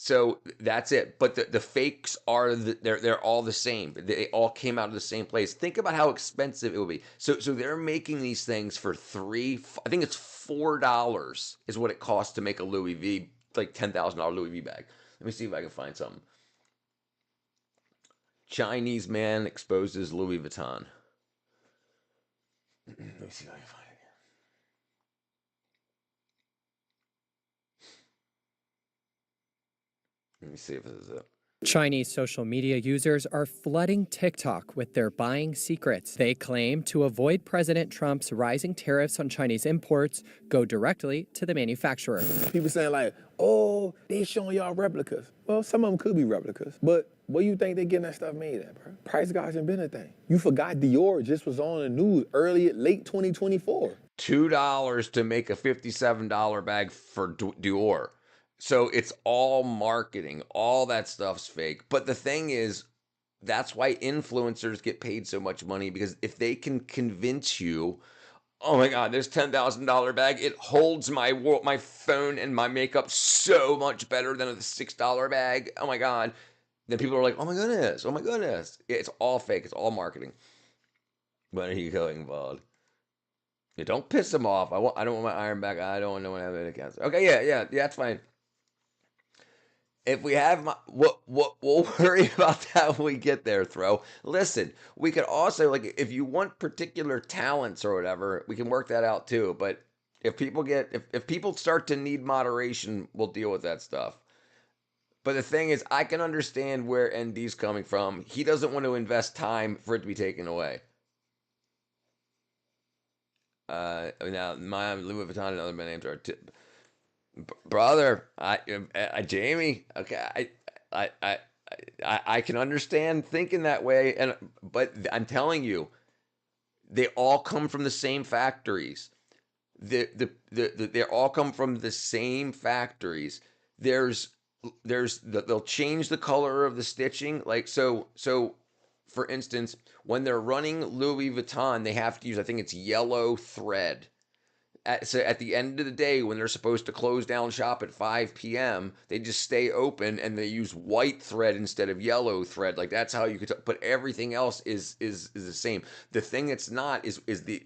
So that's it. But the fakes are they're all the same. They all came out of the same place. Think about how expensive it would be. So they're making these things for I think it's $4 is what it costs to make a Louis V, like $10,000 Louis V bag. Let me see if I can find something. Chinese man exposes Louis Vuitton. Let me see if I can find it. Let me see if this is it. Chinese social media users are flooding TikTok with their buying secrets. They claim to avoid President Trump's rising tariffs on Chinese imports go directly to the manufacturer. People saying like, oh, they showing y'all replicas. Well, some of them could be replicas, but where you think they getting that stuff made at, bro? Price gouging ain't been a thing. You forgot Dior just was on the news late 2024. $2 to make a $57 bag for Dior. So it's all marketing. All that stuff's fake. But the thing is, that's why influencers get paid so much money, because if they can convince you, oh my God, this $10,000 bag, it holds my phone and my makeup so much better than a $6 bag. Oh my God. Then people are like, oh my goodness. It's all fake. It's all marketing. When are you going bald? Yeah, don't piss them off. I don't want my iron back. I don't want no one having any cancer. Okay, yeah, that's fine. If we have we'll worry about that when we get there, Throw. Listen, we could also, like, if you want particular talents or whatever, we can work that out too. But if people start to need moderation, we'll deal with that stuff. But the thing is, I can understand where ND's coming from. He doesn't want to invest time for it to be taken away. Now, Louis Vuitton and other names are... Brother, Jamie. Okay, I can understand thinking that way, but I'm telling you, they all come from the same factories. they all come from the same factories. They'll change the color of the stitching, like so. For instance, when they're running Louis Vuitton, they have to use, I think it's yellow thread. So at the end of the day, when they're supposed to close down shop at 5 p.m., they just stay open and they use white thread instead of yellow thread. Like that's how you could. But everything else is the same. The thing that's not is the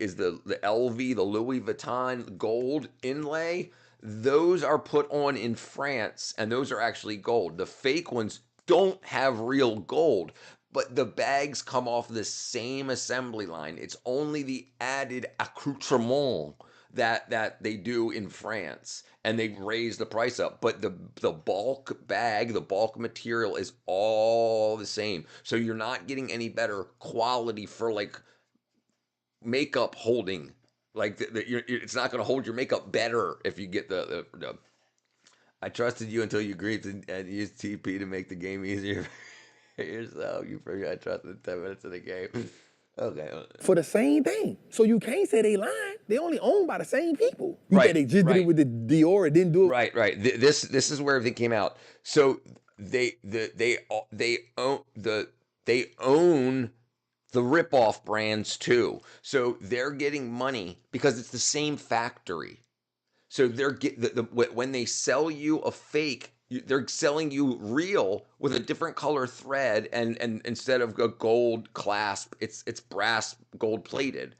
LV, the Louis Vuitton gold inlay. Those are put on in France, and those are actually gold. The fake ones don't have real gold, but the bags come off the same assembly line. It's only the added accoutrement that they do in France, and they raise the price up. But the bulk bag, the bulk material is all the same. So you're not getting any better quality for like makeup holding. Like it's not going to hold your makeup better if you get the. I trusted you until you agreed and used TP to make the game easier for yourself. You forgot I trusted 10 minutes of the game. Okay. For the same thing. So you can't say they lying. They only owned by the same people. You Right, think they just did it with the Dior and didn't do it? Right. This is where everything came out. So they own the rip-off brands too. So they're getting money because it's the same factory. So they're when they sell you a fake, they're selling you real with a different color thread, and instead of a gold clasp, it's brass gold plated.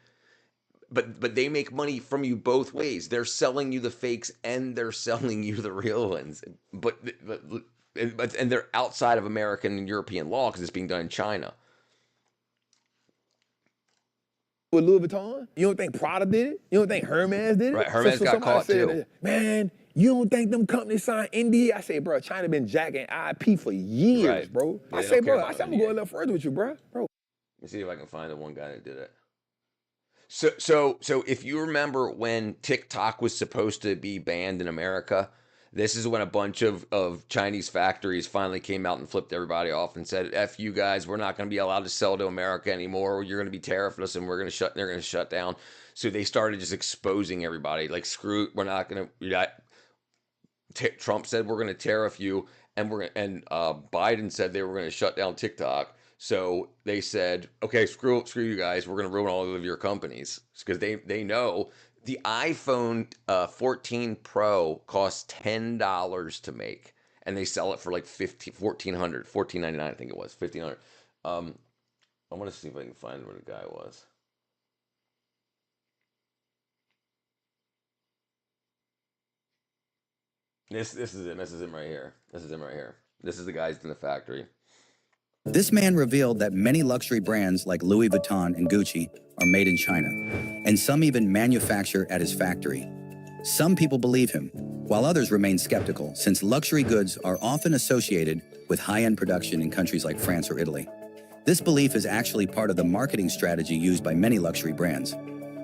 But they make money from you both ways. They're selling you the fakes and they're selling you the real ones. But they're outside of American and European law because it's being done in China. With Louis Vuitton? You don't think Prada did it? You don't think Hermes did it? Right, Hermes got caught too. Man, you don't think them companies signed NDA? I say, bro, China been jacking IP for years, Right. bro. Yeah, I they say, don't care bro, about I'm gonna go a NDA. little further with you, bro. Let me see if I can find the one guy that did it. So if you remember when TikTok was supposed to be banned in America, this is when a bunch of Chinese factories finally came out and flipped everybody off and said, F you guys, we're not going to be allowed to sell to America anymore. You're going to be tariffless and they're going to shut down. So they started just exposing everybody. Like, screw it, we're not going to, Trump said we're going to tariff you, and Biden said they were going to shut down TikTok. So they said, okay, screw you guys. We're going to ruin all of your companies because they know the iPhone 14 Pro costs $10 to make, and they sell it for like $1,499, I think it was $1,500. I'm gonna see if I can find where the guy was. This is him. This is him right here. This is him right here. This is the guys in the factory. This man revealed that many luxury brands like Louis Vuitton and Gucci are made in China, and some even manufacture at his factory. Some people believe him, while others remain skeptical, since luxury goods are often associated with high-end production in countries like France or Italy. This belief is actually part of the marketing strategy used by many luxury brands.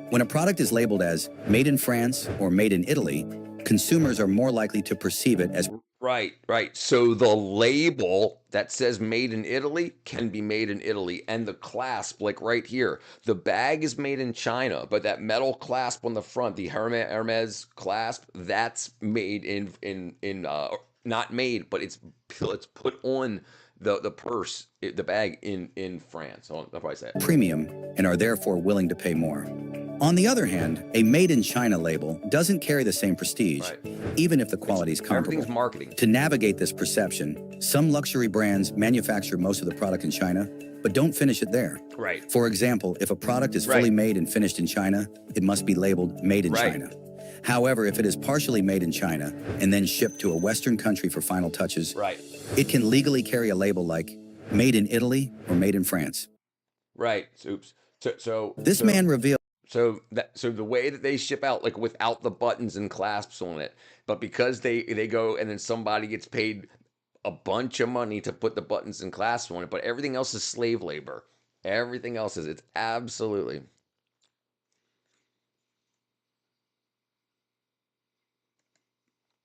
When a product is labeled as made in France or made in Italy, consumers are more likely to perceive it as Right. So the label that says made in Italy can be made in Italy. And the clasp, like right here, the bag is made in China, but that metal clasp on the front, the Hermes clasp, that's made in not made, but it's put on the purse, the bag in France. I'll probably say it. premium and are therefore willing to pay more. On the other hand, a made in China label doesn't carry the same prestige, even if the quality is comparable. Everything's marketing. To navigate this perception, some luxury brands manufacture most of the product in China, but don't finish it there. Right. For example, if a product is fully made and finished in China, it must be labeled made in China. However, if it is partially made in China and then shipped to a Western country for final touches, it can legally carry a label like made in Italy or made in France. Right. Oops. So This man revealed. So the way that they ship out, like without the buttons and clasps on it, but because they go and then somebody gets paid a bunch of money to put the buttons and clasps on it, but everything else is slave labor. Everything else is. It's absolutely.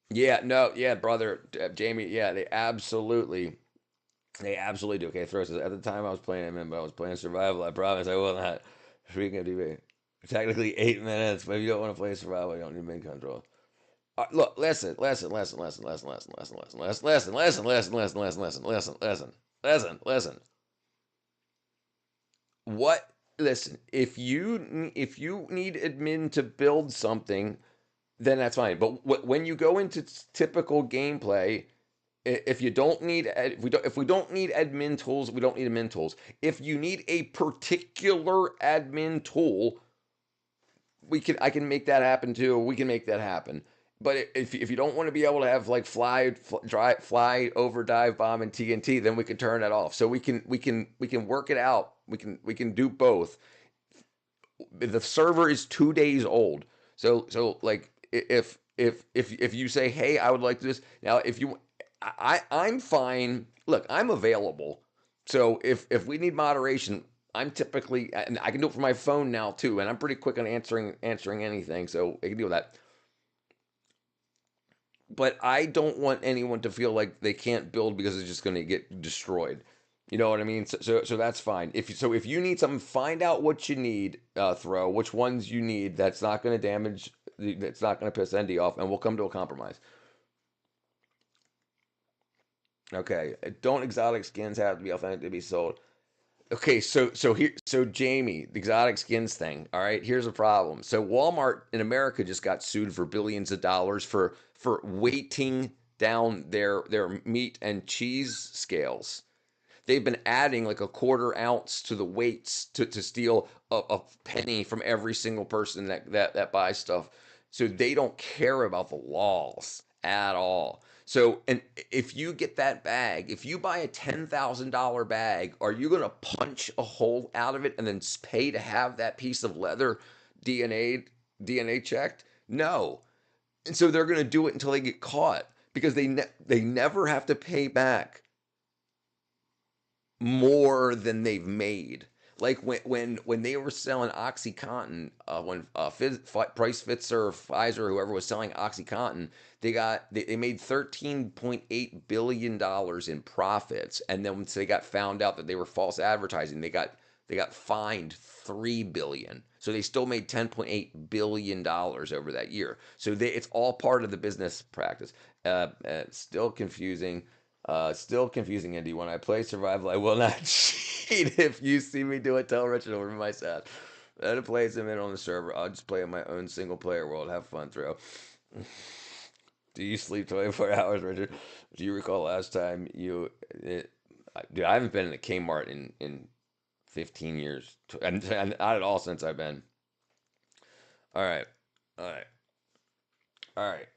Yeah, no, yeah, brother, Jamie, yeah, they absolutely do. Okay, Throw says, at the time I was playing, I was playing survival. I promise I will not. Speaking of debate. Technically 8 minutes, but if you don't want to play survival, you don't need main control. Look, listen. What? Listen, if you need admin to build something, then that's fine. But when you go into typical gameplay, if you don't need if we don't need admin tools, we don't need admin tools. If you need a particular admin tool, I can make that happen too. We can make that happen. But if you don't want to be able to have like fly over, dive bomb, and TNT, then we can turn that off. So we can work it out. We can do both. The server is 2 days old. So like if you say, hey, I would like this now, if you I'm fine. Look, I'm available. So if we need moderation, I'm typically, and I can do it from my phone now too, and I'm pretty quick on answering anything, so I can deal with that. But I don't want anyone to feel like they can't build because it's just going to get destroyed. You know what I mean? So that's fine. If you need something, find out what you need. Throw which ones you need. That's not going to damage. That's not going to piss Andy off, and we'll come to a compromise. Okay. Don't exotic skins have to be authentic to be sold? Okay, so Jamie, the exotic skins thing. All right, here's a problem. So Walmart in America just got sued for billions of dollars for weighting down their meat and cheese scales. They've been adding like a quarter ounce to the weights to steal a penny from every single person that buys stuff. So they don't care about the laws at all. So, and if you get that bag, if you buy a $10,000 bag, are you going to punch a hole out of it and then pay to have that piece of leather DNA checked? No. And so they're going to do it until they get caught because they never have to pay back more than they've made. Like when they were selling OxyContin, when Price Pfizer or Pfizer, whoever was selling OxyContin, they made $13.8 billion in profits, and then once they got found out that they were false advertising, they got fined $3 billion. So they still made $10.8 billion over that year. So it's all part of the business practice. Still confusing. Andy. When I play survival, I will not cheat. If you see me do it, tell Richard over my side. Let it play him in on the server. I'll just play in my own single player world. Have fun, throw. Do you sleep 24 hours, Richard? Do you recall last time dude, I haven't been in a Kmart in 15 years. And not at all since I've been. All right. All right.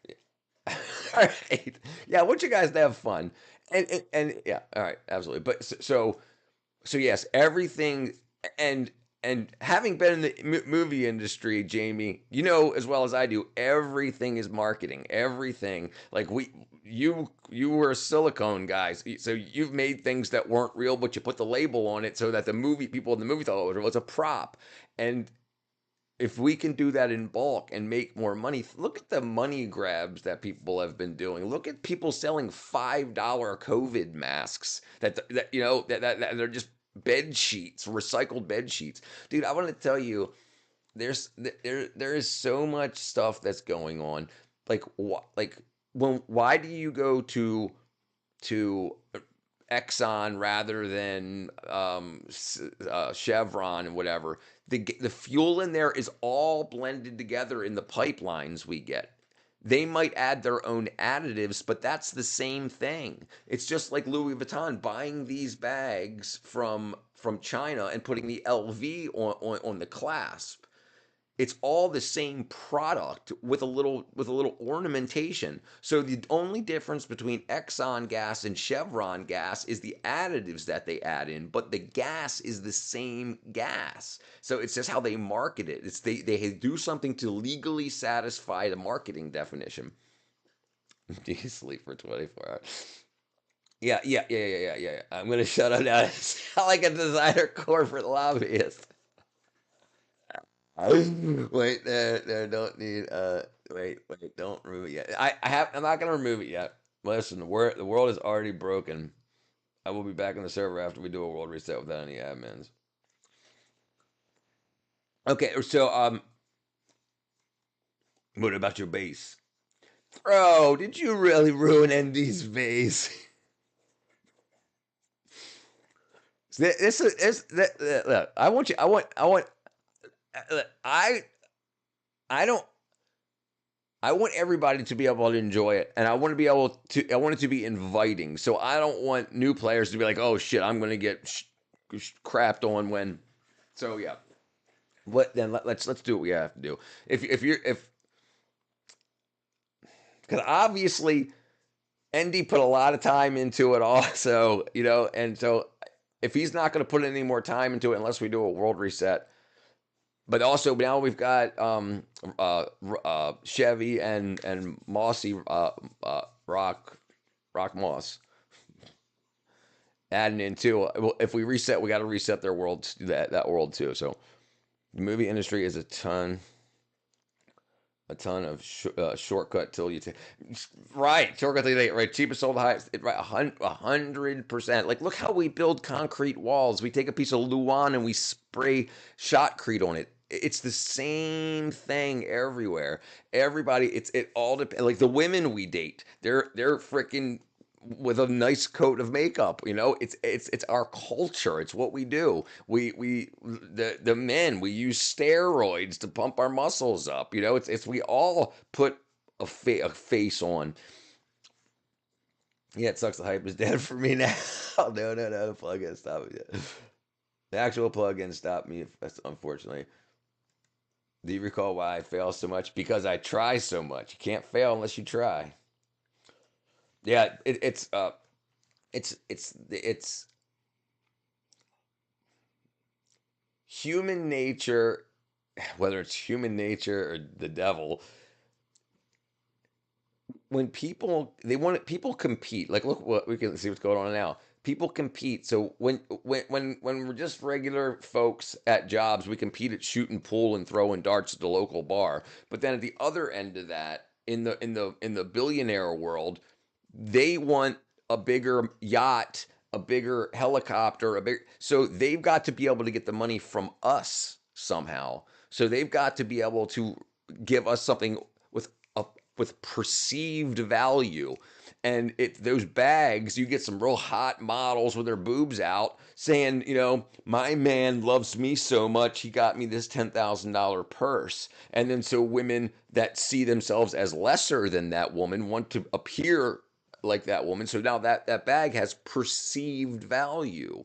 Yeah, I want you guys to have fun. And yeah, all right, absolutely. But so yes, everything, and having been in the movie industry, Jamie, you know as well as I do, everything is marketing. Everything, like you were a silicone guy, so you've made things that weren't real, but you put the label on it so that the people in the movie thought it was real. It's a prop, and if we can do that in bulk and make more money, look at the money grabs that people have been doing. Look at people selling $5 COVID masks that they're just bed sheets, recycled bed sheets. Dude, I want to tell you, there is so much stuff that's going on. Why do you go to Exxon rather than Chevron and whatever? The fuel in there is all blended together in the pipelines we get. They might add their own additives, but that's the same thing. It's just like Louis Vuitton buying these bags from China and putting the LV on the clasp. It's all the same product with a little ornamentation. So the only difference between Exxon gas and Chevron gas is the additives that they add in, but the gas is the same gas. So it's just how they market it. It's they do something to legally satisfy the marketing definition. Do you sleep for 24 hours? Yeah. I'm gonna shut up now. I sound like a designer corporate lobbyist. Wait, don't need. Wait, don't remove it yet. I'm not gonna remove it yet. Listen, the world is already broken. I will be back on the server after we do a world reset without any admins. Okay, so what about your base? Bro, did you really ruin ND's base? This is look, I want you. I don't. I want everybody to be able to enjoy it, and I want to be able to. I want it to be inviting. So I don't want new players to be like, "Oh shit, I'm going to get crapped on when." So yeah, what then? Let's do what we have to do. If because obviously ND put a lot of time into it also, and so if he's not going to put any more time into it unless we do a world reset. But also now we've got Chevy and Mossy Rock Moss adding in too. If we reset, we got to reset their world, that world too. So the movie industry is a ton of shortcut till you take shortcut till you take right, cheapest sold highest, right, 100%. Like, look how we build concrete walls. We take a piece of Luan and we spray shotcrete on it. It's the same thing everywhere. Everybody, it all depends. Like the women we date, they're freaking with a nice coat of makeup. It's our culture. It's what we do. The men, we use steroids to pump our muscles up. It's we all put a face on. Yeah, it sucks. The hype is dead for me now. No, the plug-in stopped me. The actual plug-in stopped me, unfortunately. Do you recall why I fail so much? Because I try so much. You can't fail unless you try. Yeah, it's human nature, whether it's human nature or the devil. When people compete. Like, look, what we can see what's going on now. People compete. So when we're just regular folks at jobs, we compete at shooting pool and throwing darts at the local bar. But then at the other end of that, in the billionaire world, they want a bigger yacht, a bigger helicopter, so they've got to be able to get the money from us somehow. So they've got to be able to give us something with perceived value. And those bags, you get some real hot models with their boobs out saying, my man loves me so much, he got me this $10,000 purse. And then so women that see themselves as lesser than that woman want to appear like that woman. So now that bag has perceived value.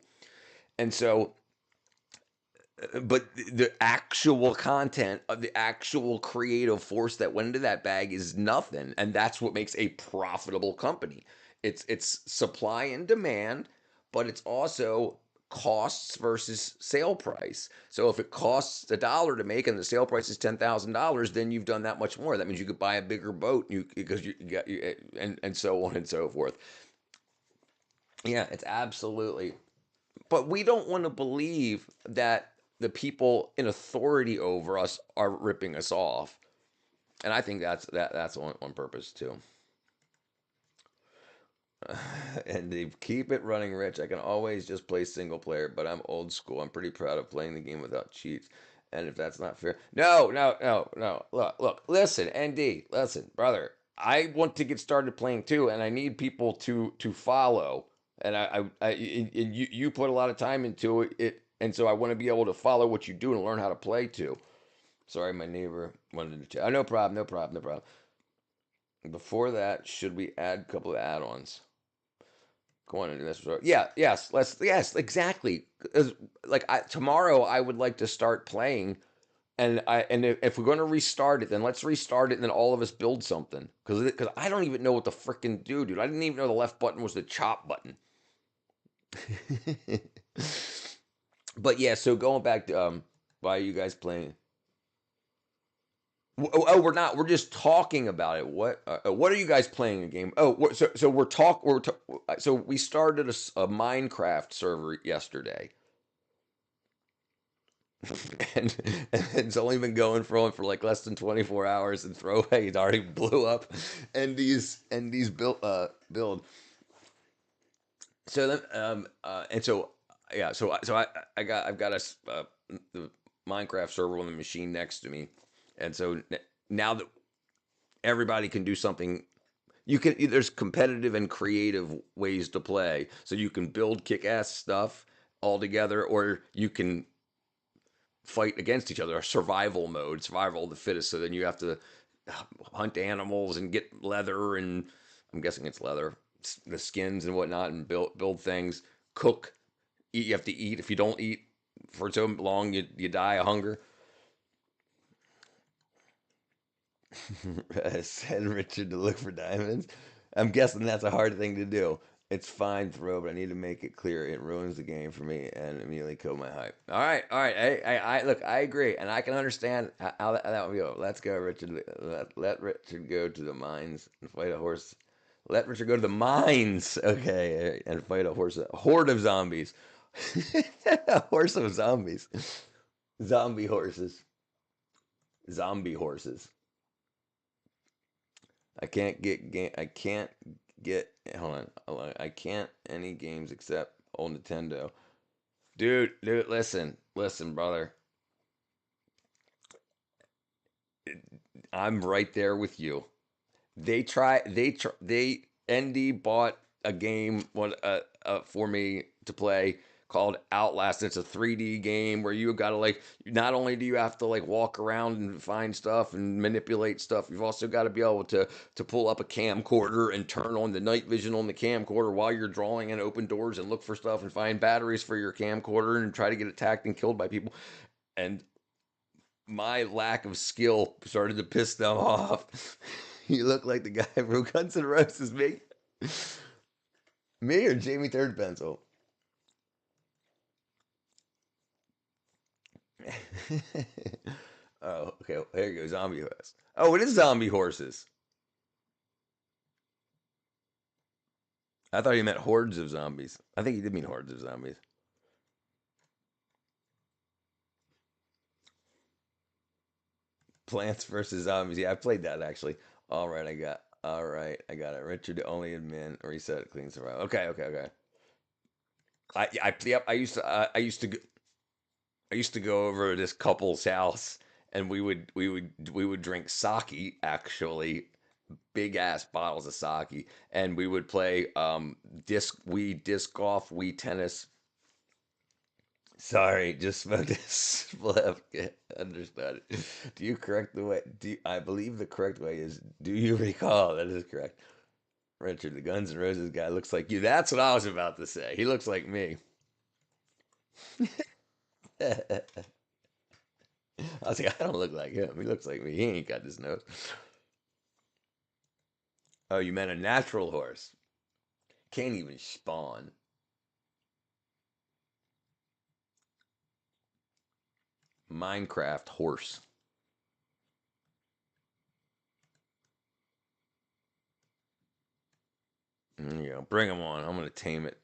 And so, but the actual content of the actual creative force that went into that bag is nothing. And that's what makes a profitable company. It's supply and demand, but it's also costs versus sale price. So if it costs $1 to make and the sale price is $10,000, then you've done that much more. That means you could buy a bigger boat and so on and so forth. Yeah, it's absolutely. But we don't want to believe that the people in authority over us are ripping us off. And I think that's on purpose too. And they keep it running, Rich. I can always just play single player, but I'm old school. I'm pretty proud of playing the game without cheats. And if that's not fair, no. Look, listen, ND, listen, brother. I want to get started playing too, and I need people to follow. And you put a lot of time into it, and so I want to be able to follow what you do and learn how to play too. Sorry, my neighbor wanted to chat. Oh, no problem. Before that, should we add a couple of add-ons? Go on and do this. Yes, exactly. Tomorrow, I would like to start playing, and if we're going to restart it, then let's restart it, and then all of us build something. Because I don't even know what to frickin' do, dude. I didn't even know the left button was the chop button. But yeah, so going back to why are you guys playing? Oh, we're not. We're just talking about it. What are you guys playing a game? Oh, so so we started a Minecraft server yesterday, and it's only been going for like less than 24 hours. And Throwaway it already blew up, and these build. So then, and so yeah, so I've got Minecraft server on the machine next to me, and so now that everybody can do something, there's competitive and creative ways to play. So you can build kick-ass stuff all together, or you can fight against each other. A survival mode, survival of the fittest. So then you have to hunt animals and get leather, and I'm guessing it's leather, the skins and whatnot, and build things. Cook, eat. You have to eat. If you don't eat for so long, you die of hunger. Send Richard to look for diamonds. I'm guessing that's a hard thing to do. It's fine, bro, but I need to make it clear it ruins the game for me and immediately kill my hype. All right. I look, I agree, and I can understand how that would go. Let's go, Richard. Let Richard go to the mines and fight a horse. Let Richard go to the mines, okay, and fight a horde of zombies. A horse of zombies. Zombie horses. Zombie horses. I can't get hold on. I can't any games except old Nintendo. Dude, listen, brother. I'm right there with you. ND bought a game for me to play called Outlast. It's a 3D game where you gotta not only do you have to walk around and find stuff and manipulate stuff, you've also got to be able to pull up a camcorder and turn on the night vision on the camcorder while you're drawing and open doors and look for stuff and find batteries for your camcorder and try to get attacked and killed by people. And my lack of skill started to piss them off. You look like the guy from Guns N' Roses. Me or Jamie Third Pencil? Oh, okay. There you go. Zombie horse. Oh, it is zombie horses. I thought you meant hordes of zombies. I think you did mean hordes of zombies. Plants versus Zombies. Yeah, I played that actually. All right, I got it. Richard the only admin reset clean survival. Okay. I used to go over to this couple's house, and we would drink sake, actually, big ass bottles of sake, and we would play disc golf, Wii tennis. Sorry, just smoked a spliff. Understood. Do you correct the way? I believe the correct way is? Do you recall? That is correct. Richard, the Guns N' Roses guy looks like you. That's what I was about to say. He looks like me. I was like, I don't look like him. He looks like me. He ain't got this nose. Oh, you meant a natural horse. Can't even spawn. Minecraft horse. There you go. Bring him on. I'm gonna tame it.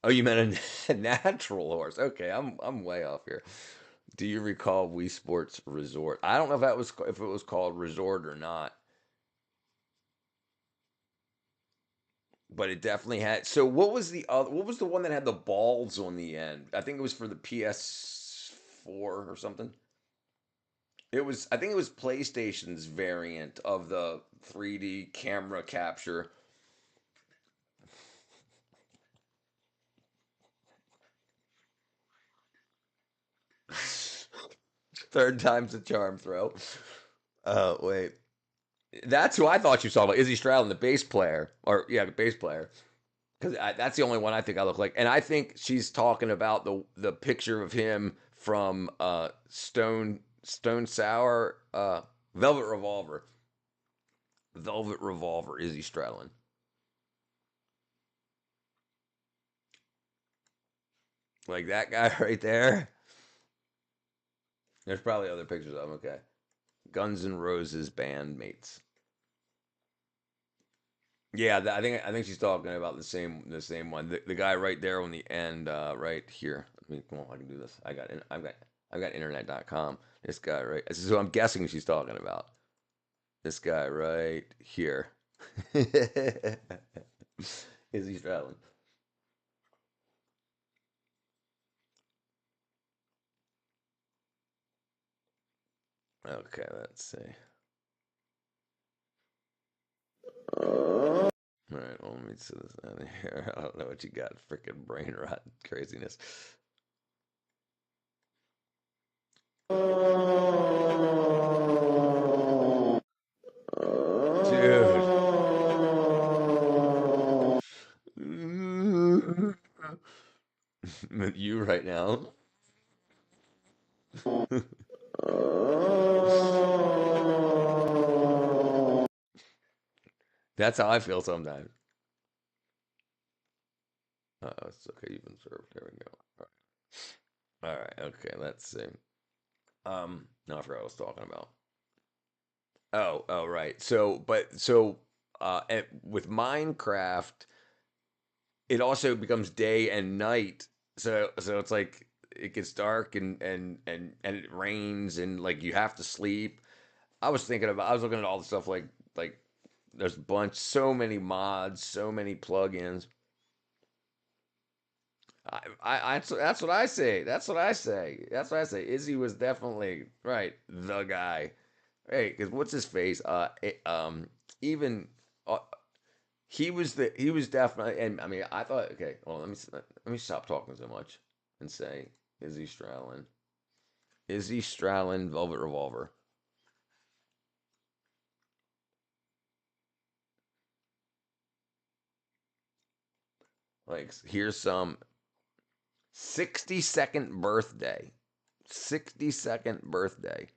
Oh, you meant a natural horse. Okay, I'm way off here. Do you recall Wii Sports Resort? I don't know if it was called Resort or not. But it definitely had. So what was the one that had the balls on the end? I think it was for the PS4 or something. I think it was PlayStation's variant of the 3D camera capture. Third time's a charm throw. Wait. That's who I thought you saw about Izzy Stradlin, the bass player. The bass player. Because that's the only one I think I look like. And I think she's talking about the picture of him from Stone Sour, Velvet Revolver. Velvet Revolver, Izzy Stradlin. Like that guy right there. There's probably other pictures of him. Okay. Guns N' Roses bandmates. Yeah, I think she's talking about the same one. The guy right there on the end, right here. Well, I can do this. I've got internet.com. This guy right. This is who I'm guessing she's talking about. This guy right here. Izzy Stradlin. Okay, let's see. All right, well, let me see this out of here. I don't know what you got. Freaking brain rot craziness. Dude. You right now. That's how I feel sometimes. It's okay. You've been served. There we go. All right. Okay. Let's see. No, I forgot what I was talking about. Oh, right. With Minecraft, it also becomes day and night. So it's like it gets dark and it rains and like you have to sleep. I was looking at all the stuff like there's so many mods, so many plugins. That's what I say. That's what I say. That's what I say. Izzy was definitely right, the guy. Hey, because what's his face? Even he was definitely. And I mean, I thought, okay, well, let me stop talking so much and say Izzy Stradlin, Velvet Revolver. Like, here's some 62nd birthday. 62nd birthday.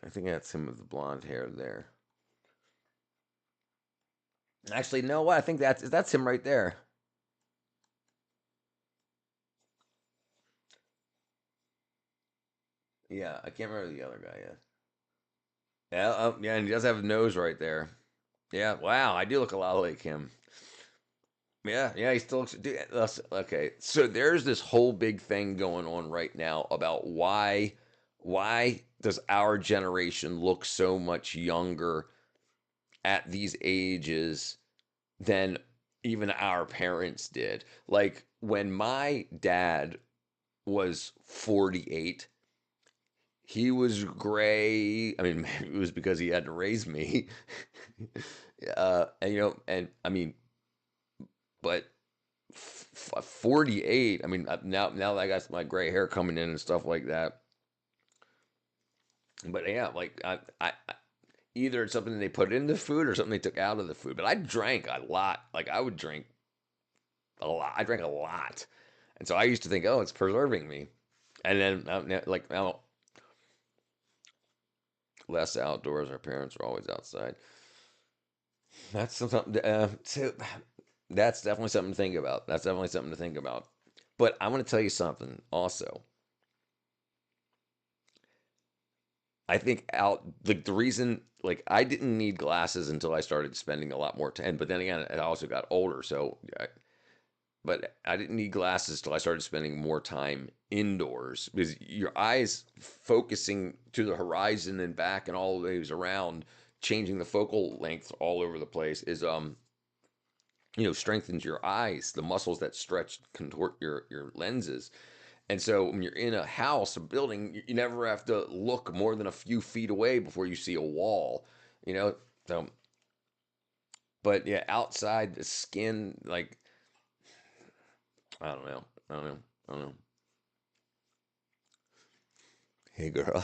I think that's him with the blonde hair there. Actually, no, what? I think that's him right there. Yeah, I can't remember the other guy yet. Yeah, and he does have a nose right there. Yeah, wow, I do look a lot like him. Yeah, he still looks. Dude, okay, so there's this whole big thing going on right now about why does our generation look so much younger at these ages than even our parents did? Like when my dad was 48, he was gray. I mean, maybe it was because he had to raise me. And I mean, but 48. I mean, now that I got my gray hair coming in and stuff like that. But yeah, like I either it's something they put in the food or something they took out of the food. But I drank a lot. Like I would drink a lot. I drank a lot, and so I used to think, oh, it's preserving me. And then like now, less outdoors. Our parents were always outside. That's something. That's definitely something to think about. That's definitely something to think about. But I want to tell you something also. I think the reason like I didn't need glasses until I started spending a lot more time. But then again, I also got older, but I didn't need glasses till I started spending more time indoors because your eyes focusing to the horizon and back and all the ways around, changing the focal length all over the place is strengthens your eyes, the muscles that stretch contort your lenses. And so when you're in a house, a building, you never have to look more than a few feet away before you see a wall, you know? So, but yeah, outside the skin, like, I don't know. Hey girl.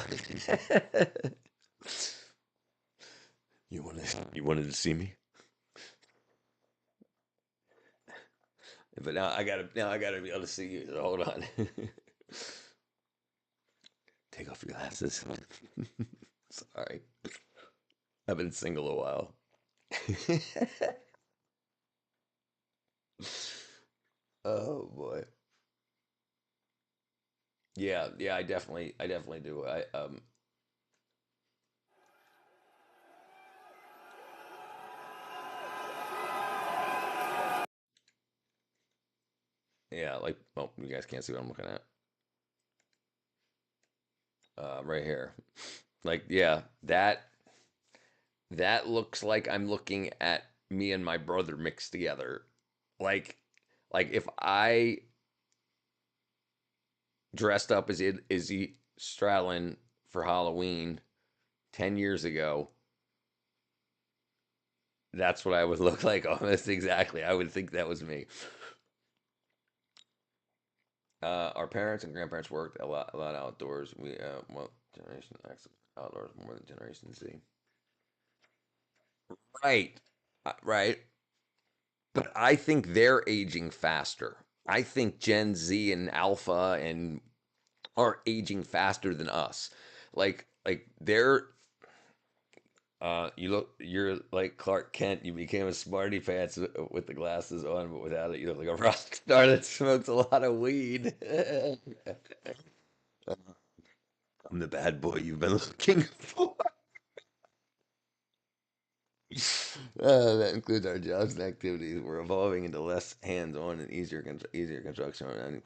You wanted to see me? But now I gotta be able to see you. So hold on. Take off your glasses. Sorry. I've been single a while. Oh boy. Yeah, I definitely do. Yeah, like, well, you guys can't see what I'm looking at. Right here. Like, yeah, that looks like I'm looking at me and my brother mixed together. Like Like if I dressed up as Izzy Stradlin for Halloween 10 years ago, that's what I would look like almost exactly. I would think that was me. Our parents and grandparents worked a lot outdoors. We well, Generation X outdoors more than Generation Z. Right, right. But I think they're aging faster. I think Gen Z and Alpha and are aging faster than us. Like they're you're like Clark Kent. You became a smarty pants with the glasses on, but without it, you look like a rock star that smokes a lot of weed. I'm the bad boy you've been looking for. That includes our jobs and activities. We're evolving into less hands-on and easier construction.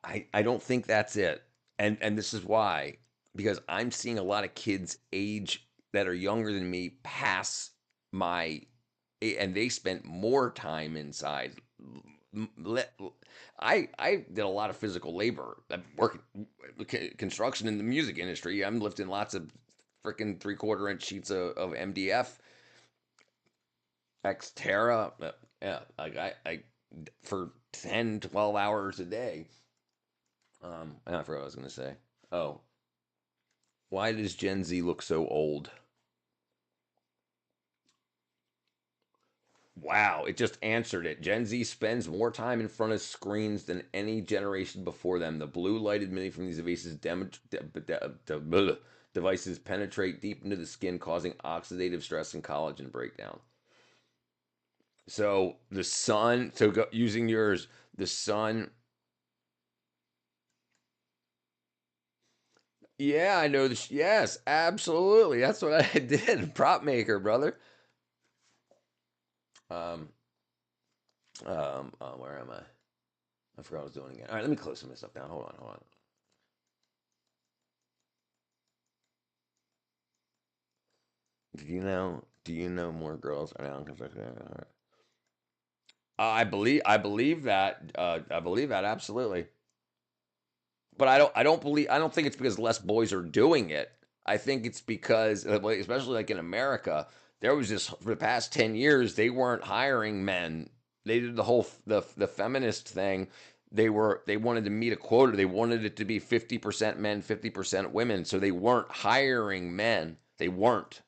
I don't think that's it, and this is why, because I'm seeing a lot of kids age that are younger than me pass my, and they spent more time inside. I did a lot of physical labor. I work construction in the music industry. I'm lifting lots of freaking 3/4 inch sheets of MDF, Xterra. Yeah, like I for 10, 12 hours a day. I forgot what I was gonna say. Oh, why does Gen Z look so old? Wow, it just answered it. Gen Z spends more time in front of screens than any generation before them. The blue light emitting from these devices penetrate deep into the skin, causing oxidative stress and collagen breakdown. So the sun, using yours, the sun. Yeah, I know this. Yes, absolutely. That's what I did. Prop maker, brother. Where am I? I forgot what I was doing again. All right, let me close some of this stuff down. Hold on. Do you know more girls are now in construction? All right. I believe that. I believe that absolutely. But I don't think it's because less boys are doing it. I think it's because, especially like in America, there was just for the past 10 years they weren't hiring men. They did the whole the feminist thing. They wanted to meet a quota. They wanted it to be 50% men, 50% women. So they weren't hiring men. They weren't.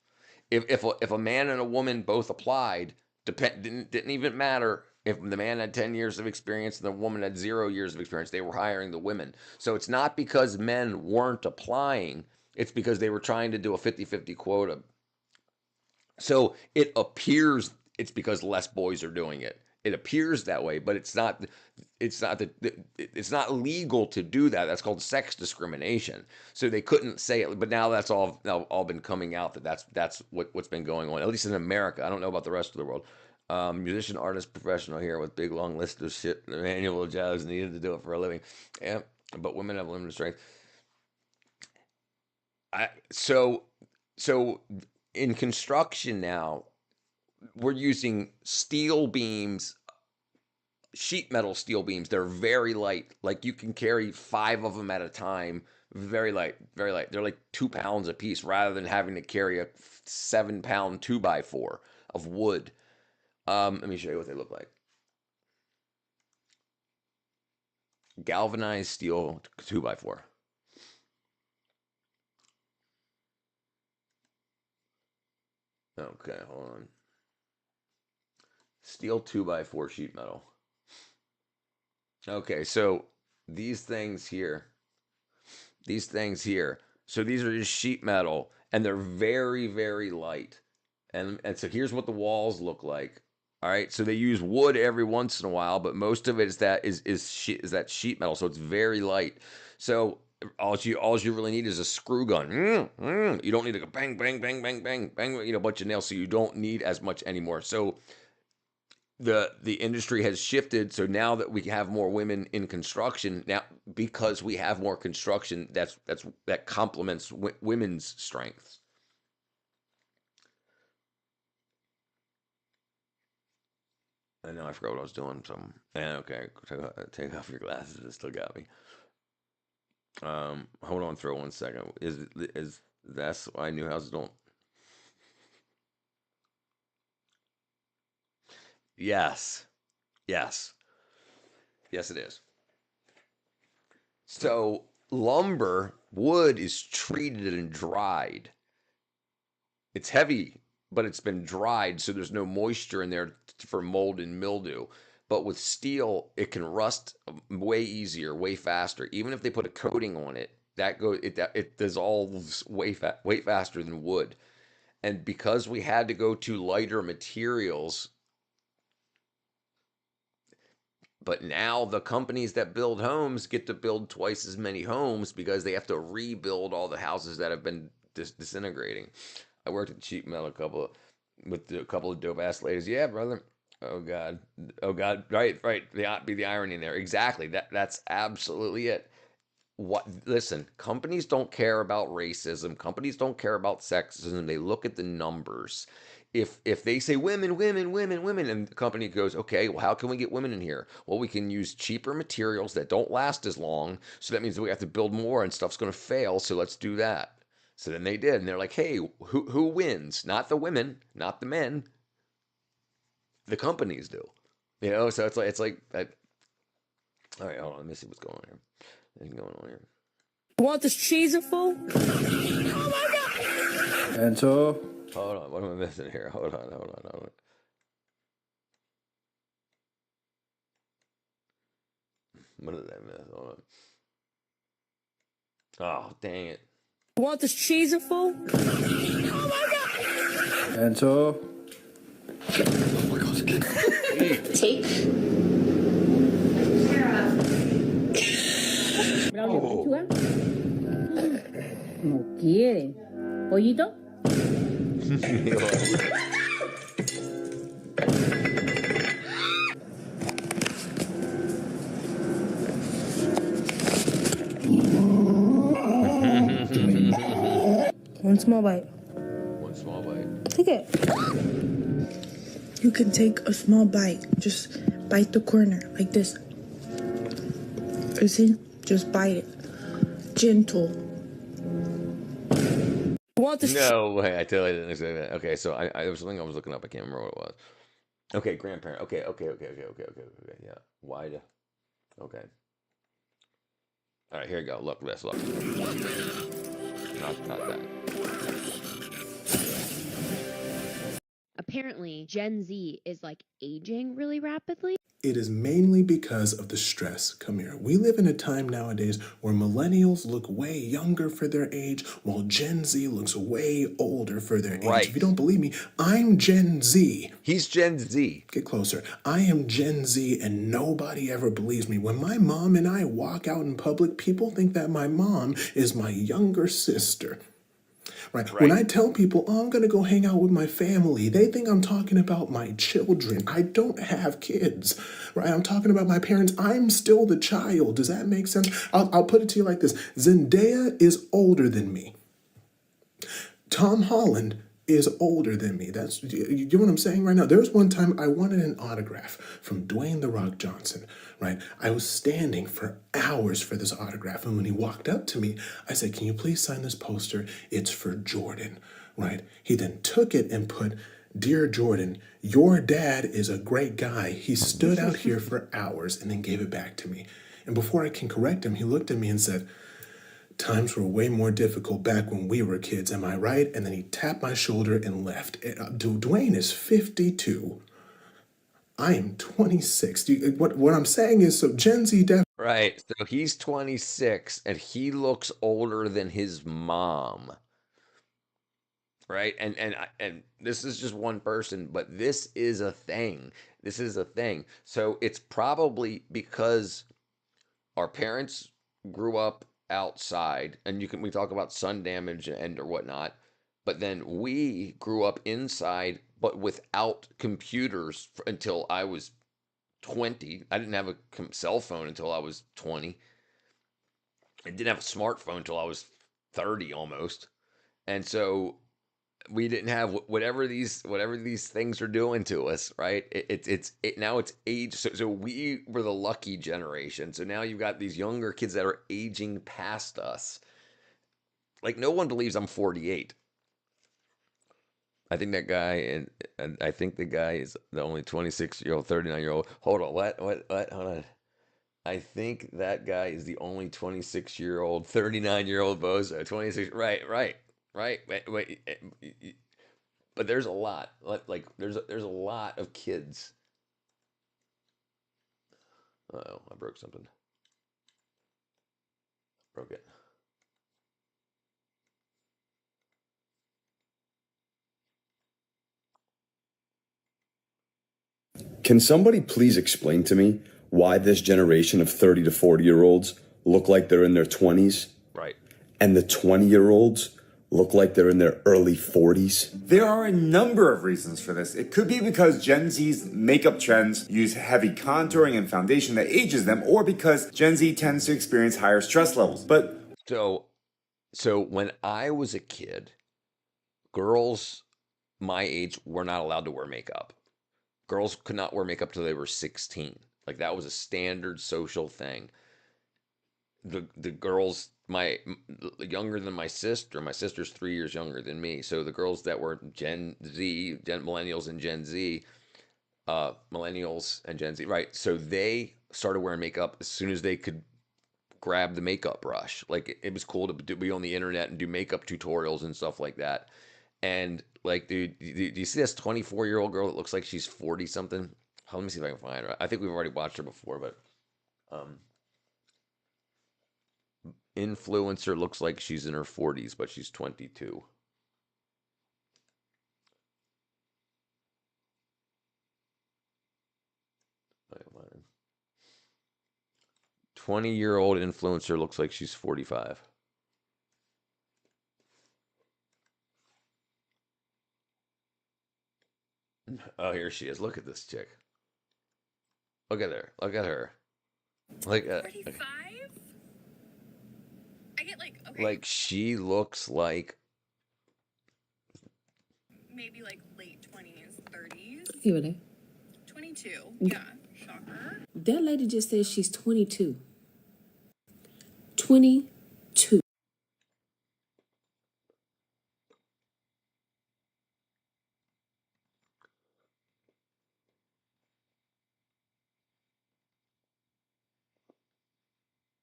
If a man and a woman both applied, didn't even matter if the man had 10 years of experience and the woman had 0 years of experience. They were hiring the women. So it's not because men weren't applying. It's because they were trying to do a 50-50 quota. So it appears it's because less boys are doing it. It appears that way, but it's not legal to do that. That's called sex discrimination. So they couldn't say it, but now that's all been coming out that's what's been going on, at least in America. I don't know about the rest of the world. Musician, artist, professional here with big long list of shit manual jobs needed to do it for a living. Yeah, but women have limited strength. So in construction now, we're using steel beams, sheet metal steel beams. They're very light. Like you can carry 5 of them at a time. Very light, very light. They're like 2 pounds a piece rather than having to carry a 7-pound 2x4 of wood. Let me show you what they look like. Galvanized steel 2x4. Okay, hold on. Steel 2x4 sheet metal. Okay, so these things here. So these are just sheet metal, and they're very, very light. And so here's what the walls look like. All right, so they use wood every once in a while, but most of it is that sheet metal, so it's very light. So all you really need is a screw gun. You don't need to go bang, bang, bang, bang, bang, bang, a bunch of nails. So you don't need as much anymore. So the industry has shifted. So now that we have more women in construction, now because we have more construction, that complements women's strengths. I know I forgot what I was doing. Something. And okay, take off your glasses. It still got me. Hold on for 1 second. Is that's why new houses don't? Yes, yes, yes. It is. So lumber, wood is treated and dried. It's heavy, but it's been dried, so there's no moisture in there for mold and mildew. But with steel, it can rust way easier, way faster. Even if they put a coating on it, it dissolves way faster than wood. And because we had to go to lighter materials, but now the companies that build homes get to build twice as many homes because they have to rebuild all the houses that have been disintegrating. I worked at Cheap Metal with a couple of dope ass ladies. Yeah, brother. Oh God. Oh God. Right. The irony in there. Exactly. That's absolutely it. Listen, companies don't care about racism. Companies don't care about sexism. They look at the numbers. If they say women, and the company goes, okay, well, how can we get women in here? Well, we can use cheaper materials that don't last as long. So that means we have to build more and stuff's going to fail. So let's do that. So then they did, and they're like, hey, who wins? Not the women, not the men. The companies do. So it's like all right, hold on, let me see what's going on here. Anything going on here? Want this cheesy fool? Oh my God! And so, hold on, what am I missing here? Hold on. What did I miss? Hold on. Oh, dang it. Want this cheesy fool? Oh my God! And so, take. No quiere. ¿Pollito? One small bite. One small bite. Take it. You can take a small bite. Just bite the corner like this. You see? Just bite it. Gentle. No way, I totally didn't expect that. Okay, so there was something I was looking up. I can't remember what it was. Okay, grandparent. Okay. Yeah. Why? Okay. All right, here you go. Look. Not that. Apparently, Gen Z is like aging really rapidly. It is mainly because of the stress. Come here. We live in a time nowadays where millennials look way younger for their age, while Gen Z looks way older for their age. If you don't believe me, I'm Gen Z. He's Gen Z. Get closer. I am Gen Z, and nobody ever believes me. When my mom and I walk out in public, people think that my mom is my younger sister. Right. When I tell people, oh, I'm going to go hang out with my family, they think I'm talking about my children. I don't have kids, right? I'm talking about my parents. I'm still the child. Does that make sense? I'll put it to you like this. Zendaya is older than me. Tom Holland is older than me. That's, you know what I'm saying right now? There was one time I wanted an autograph from Dwayne "The Rock" Johnson, right? I was standing for hours for this autograph, and when he walked up to me, I said, can you please sign this poster? It's for Jordan, right? He then took it and put, Dear Jordan, your dad is a great guy. He stood out here for hours and then gave it back to me. And before I can correct him, he looked at me and said, times were way more difficult back when we were kids, am I right? And then he tapped my shoulder and left. Dwayne is 52. I am 26. What I'm saying is, so Gen Z definitely. Right. So he's 26 and he looks older than his mom. Right? And this is just one person, but this is a thing. This is a thing. So it's probably because our parents grew up outside, and we talk about sun damage and or whatnot, but then we grew up inside but without computers until I was 20. I didn't have a cell phone until I was 20. I didn't have a smartphone until I was 30 almost. And so we didn't have whatever these things are doing to us, right? Now it's age. So we were the lucky generation. So now you've got these younger kids that are aging past us. Like no one believes I'm 48. I think that guy, and I think the guy is the only 26-year-old, 39-year-old. Hold on, what? Hold on. I think that guy is the only 26-year-old, 39-year-old bozo. 26, right. Wait. But there's a lot. Like there's a lot of kids. Uh-oh, I broke something. Broke it. Can somebody please explain to me why this generation of 30 to 40-year-olds look like they're in their 20s? Right. And the 20-year-olds look like they're in their early 40s? There are a number of reasons for this. It could be because Gen Z's makeup trends use heavy contouring and foundation that ages them, or because Gen Z tends to experience higher stress levels. But so when I was a kid, girls my age were not allowed to wear makeup. Girls could not wear makeup till they were 16. Like that was a standard social thing. The girls, younger than my sister's 3 years younger than me. So the girls that were millennials and Gen Z, right? So they started wearing makeup as soon as they could grab the makeup brush. Like it was cool to be on the internet and do makeup tutorials and stuff like that. And like, dude, do you see this 24-year-old girl that looks like she's 40 something? Let me see if I can find her. I think we've already watched her before, but influencer looks like she's in her 40s, but she's 22. Wait, 20-year-old influencer looks like she's 45. Oh, here she is. Look at this chick. Look at her. Look at her. Like 45? I get okay. Like she looks like maybe like late 20s, 30s. You were there. 22. Yeah. Shocker. That lady just said she's 22. 22.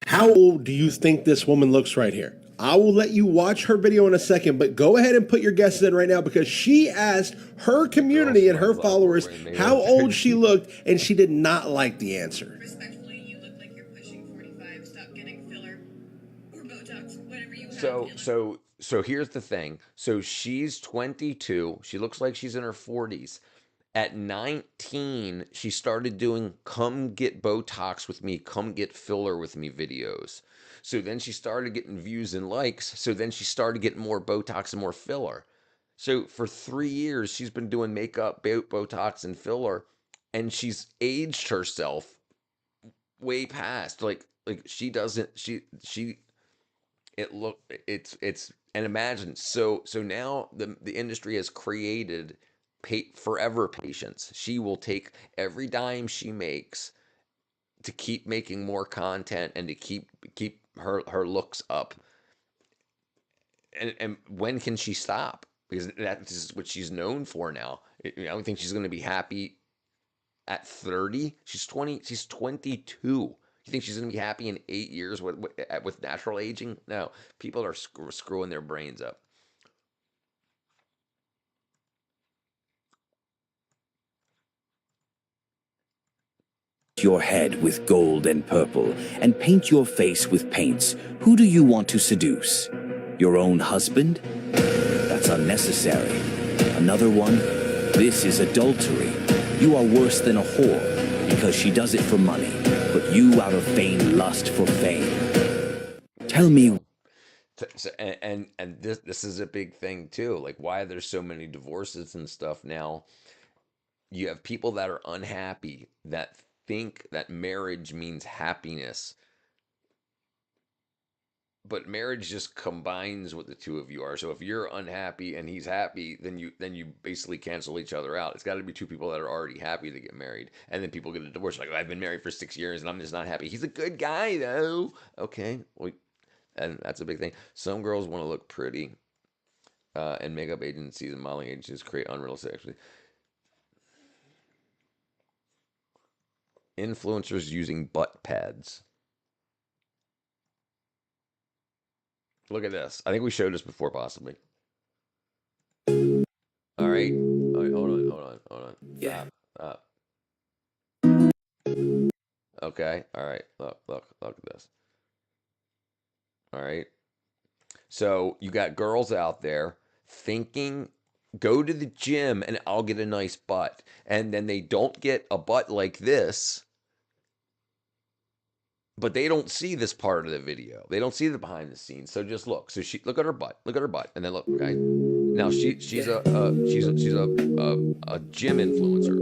How old do you think this woman looks right here? I will let you watch her video in a second, but go ahead and put your guesses in right now because she asked her community and her followers how old she looked, and she did not like the answer. Respectfully, you look like you're pushing 45. Stop getting filler or Botox, whatever you have. So here's the thing. So she's 22. She looks like she's in her 40s. At 19, she started doing come get Botox with me, come get filler with me videos. So then she started getting views and likes. So then she started getting more Botox and more filler. So for 3 years, she's been doing makeup, Botox, and filler, and she's aged herself way past. Like she doesn't, and imagine. So now the industry has created forever patience. She will take every dime she makes to keep making more content and to keep her looks up. And when can she stop? Because that's what she's known for now. I don't think she's going to be happy at 30. She's 20. She's 22. You think she's going to be happy in 8 years with natural aging? No. People are screwing their brains up. Your head with gold and purple, and paint your face with paints. Who do you want to seduce? Your own husband? That's unnecessary. Another one? This is adultery. You are worse than a whore, because she does it for money, but you out of vain lust for fame. Tell me. And this is a big thing too. Like why there's so many divorces and stuff now. You have people that are unhappy that think that marriage means happiness. but marriage just combines what the two of you are. So if you're unhappy and he's happy, then you basically cancel each other out. It's got to be two people that are already happy to get married, and then people get a divorce. Like, I've been married for 6 years and I'm just not happy. He's a good guy though. Okay, well, and that's a big thing. Some girls want to look pretty, and makeup agencies and modeling agencies create unrealistic. Influencers using butt pads. Look at this. I think we showed this before, possibly. All right. Hold on. Yeah. Okay. All right. Look at this. All right. So you got girls out there thinking, go to the gym and I'll get a nice butt. And then they don't get a butt like this. But they don't see this part of the video. They don't see the behind the scenes. So just look. So look at her butt. Look at her butt, and then look. Okay. Now she's a gym influencer.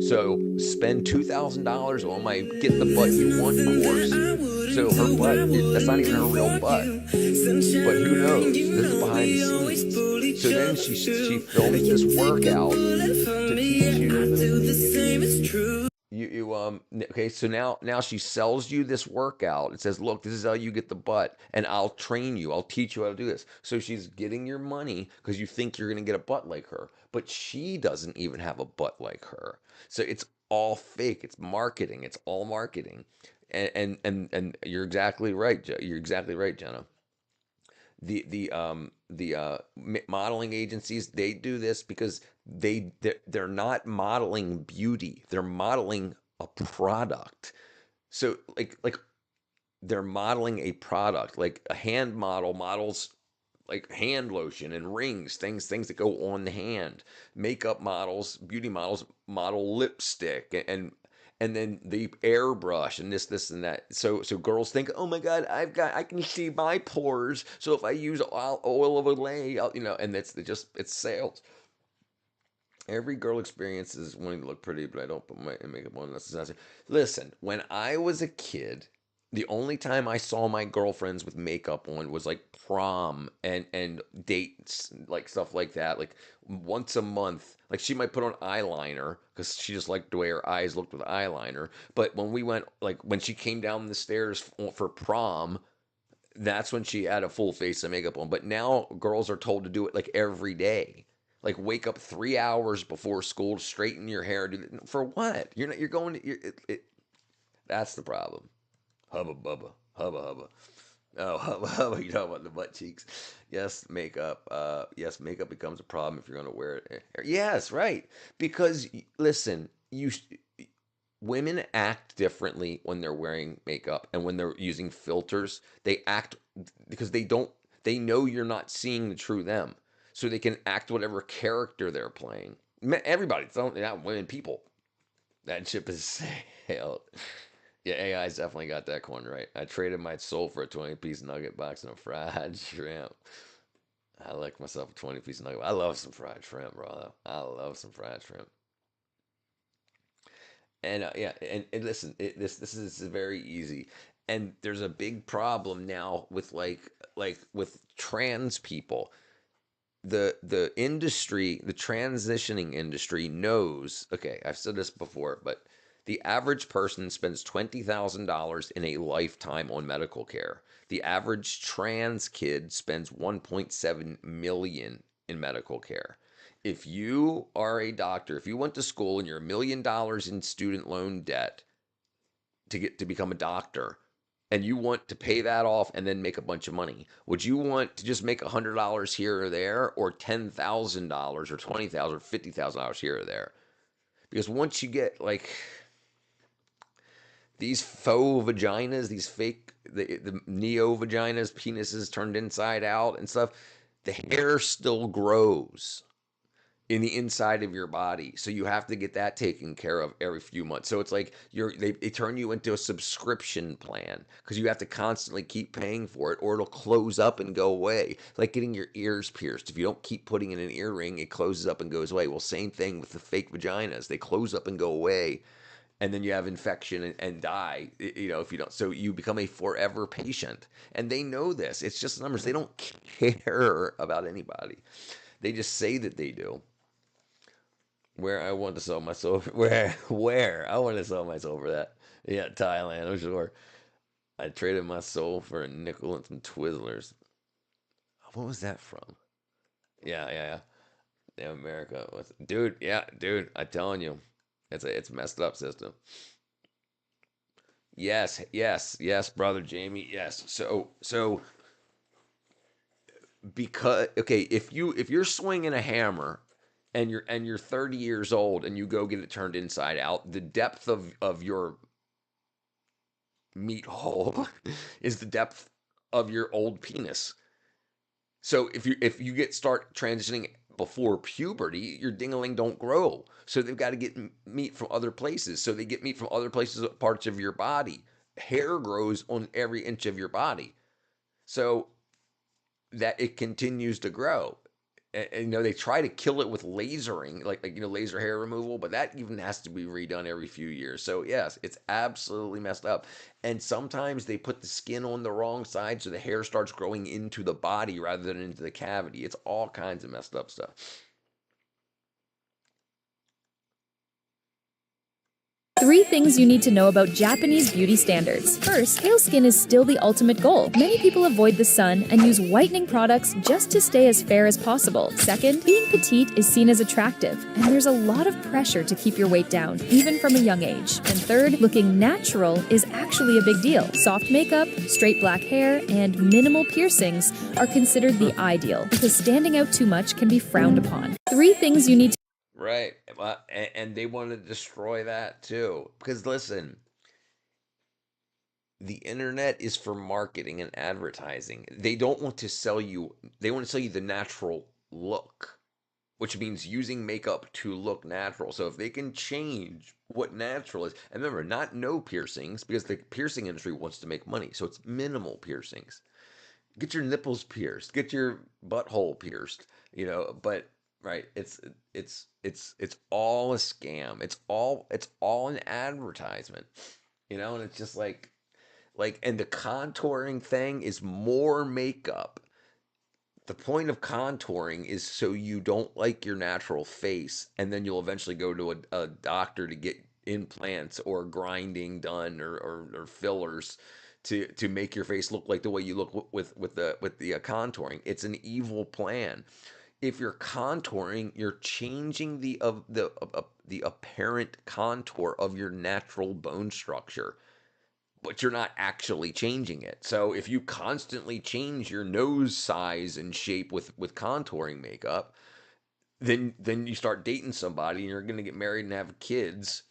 So spend $2,000 on my get the butt you want course. So her butt, that's not even her real butt. But who knows? This is behind the scenes. So then she films this workout to teach you. Okay, so now she sells you this workout. It says, look, this is how you get the butt, and I'll train you. I'll teach you how to do this. So she's getting your money because you think you're going to get a butt like her, but she doesn't even have a butt like her. So it's all fake. It's marketing. It's all marketing. And you're exactly right. You're exactly right, Jenna. The modeling agencies, they do this because they're not modeling beauty, they're modeling a product. So like they're modeling a product. Like a hand model models like hand lotion and rings, things that go on the hand. Makeup models, beauty models model lipstick and then the airbrush and this and that. So girls think, oh my God, I can see my pores. So if I use oil of Olay, and it's sales. Every girl experiences wanting to look pretty, but I don't put my makeup on necessarily. Listen, when I was a kid, the only time I saw my girlfriends with makeup on was like prom and dates, like stuff like that. Like once a month, like she might put on eyeliner because she just liked the way her eyes looked with eyeliner. But when we went, like when she came down the stairs for prom, that's when she had a full face of makeup on. But now girls are told to do it like every day. Like wake up 3 hours before school, straighten your hair. For what? You're going to. That's the problem. Hubba bubba, hubba hubba. Oh, hubba hubba. You know about the butt cheeks? Yes, makeup. Yes, makeup becomes a problem if you're going to wear it. Yes, right. Because listen, women act differently when they're wearing makeup and when they're using filters. They act because they know you're not seeing the true them. So they can act whatever character they're playing. Everybody, it's not women, people. That ship is sailed. Yeah, AI's definitely got that corner right. I traded my soul for a 20-piece nugget box and a fried shrimp. I like myself a 20-piece nugget. I love some fried shrimp, bro. I love some fried shrimp. And yeah, and listen, this is very easy. And there's a big problem now with like with trans people. The industry, the transitioning industry knows, okay, I've said this before, but the average person spends $20,000 in a lifetime on medical care. The average trans kid spends $1.7 million in medical care. If you are a doctor, if you went to school and you're $1 million in student loan debt to become a doctor, and you want to pay that off and then make a bunch of money, would you want to just make $100 here or there, or $10,000 or $20,000 or $50,000 here or there? Because once you get like these faux vaginas, these fake, the neo vaginas, penises turned inside out and stuff, the hair still grows in the inside of your body. So you have to get that taken care of every few months. So it's like they turn you into a subscription plan because you have to constantly keep paying for it or it'll close up and go away. It's like getting your ears pierced. If you don't keep putting in an earring, it closes up and goes away. Well, same thing with the fake vaginas. They close up and go away. and then you have infection and die, if you don't. So you become a forever patient, and they know this. It's just numbers. They don't care about anybody. They just say that they do. Where I want to sell my soul, where I want to sell my soul for that. Yeah, Thailand, I'm sure. I traded my soul for a nickel and some Twizzlers. What was that from? Yeah. Damn America, dude. Yeah, dude. I'm telling you, it's a messed up system. Yes, brother Jamie. Yes. So because okay, if you're swinging a hammer and you're 30 years old and you go get it turned inside out, the depth of your meat hole is the depth of your old penis. So if you start transitioning before puberty, your dingling don't grow. So they've got to get meat from other places. So they get meat from other places, parts of your body. Hair grows on every inch of your body, so that it continues to grow. And they try to kill it with lasering, like laser hair removal, but that even has to be redone every few years. So yes, it's absolutely messed up. And sometimes they put the skin on the wrong side, so the hair starts growing into the body rather than into the cavity. It's all kinds of messed up stuff. 3 things you need to know about Japanese beauty standards. First, pale skin is still the ultimate goal. Many people avoid the sun and use whitening products just to stay as fair as possible. Second, being petite is seen as attractive, and there's a lot of pressure to keep your weight down, even from a young age. And third, looking natural is actually a big deal. Soft makeup, straight black hair, and minimal piercings are considered the ideal, because standing out too much can be frowned upon. 3 things you need to Right. And they want to destroy that too. Because listen, the internet is for marketing and advertising. They don't want to sell you, they want to sell you the natural look, which means using makeup to look natural. So if they can change what natural is, and remember, no piercings, because the piercing industry wants to make money. So it's minimal piercings. Get your nipples pierced, get your butthole pierced, but right, it's all a scam. It's all an advertisement, and it's just like, and the contouring thing is more makeup. The point of contouring is so you don't like your natural face, and then you'll eventually go to a doctor to get implants or grinding done or fillers to make your face look like the way you look with the contouring. It's an evil plan. If you're contouring, you're changing the apparent contour of your natural bone structure, but you're not actually changing it. So if you constantly change your nose size and shape with contouring makeup, then you start dating somebody and you're going to get married and have kids,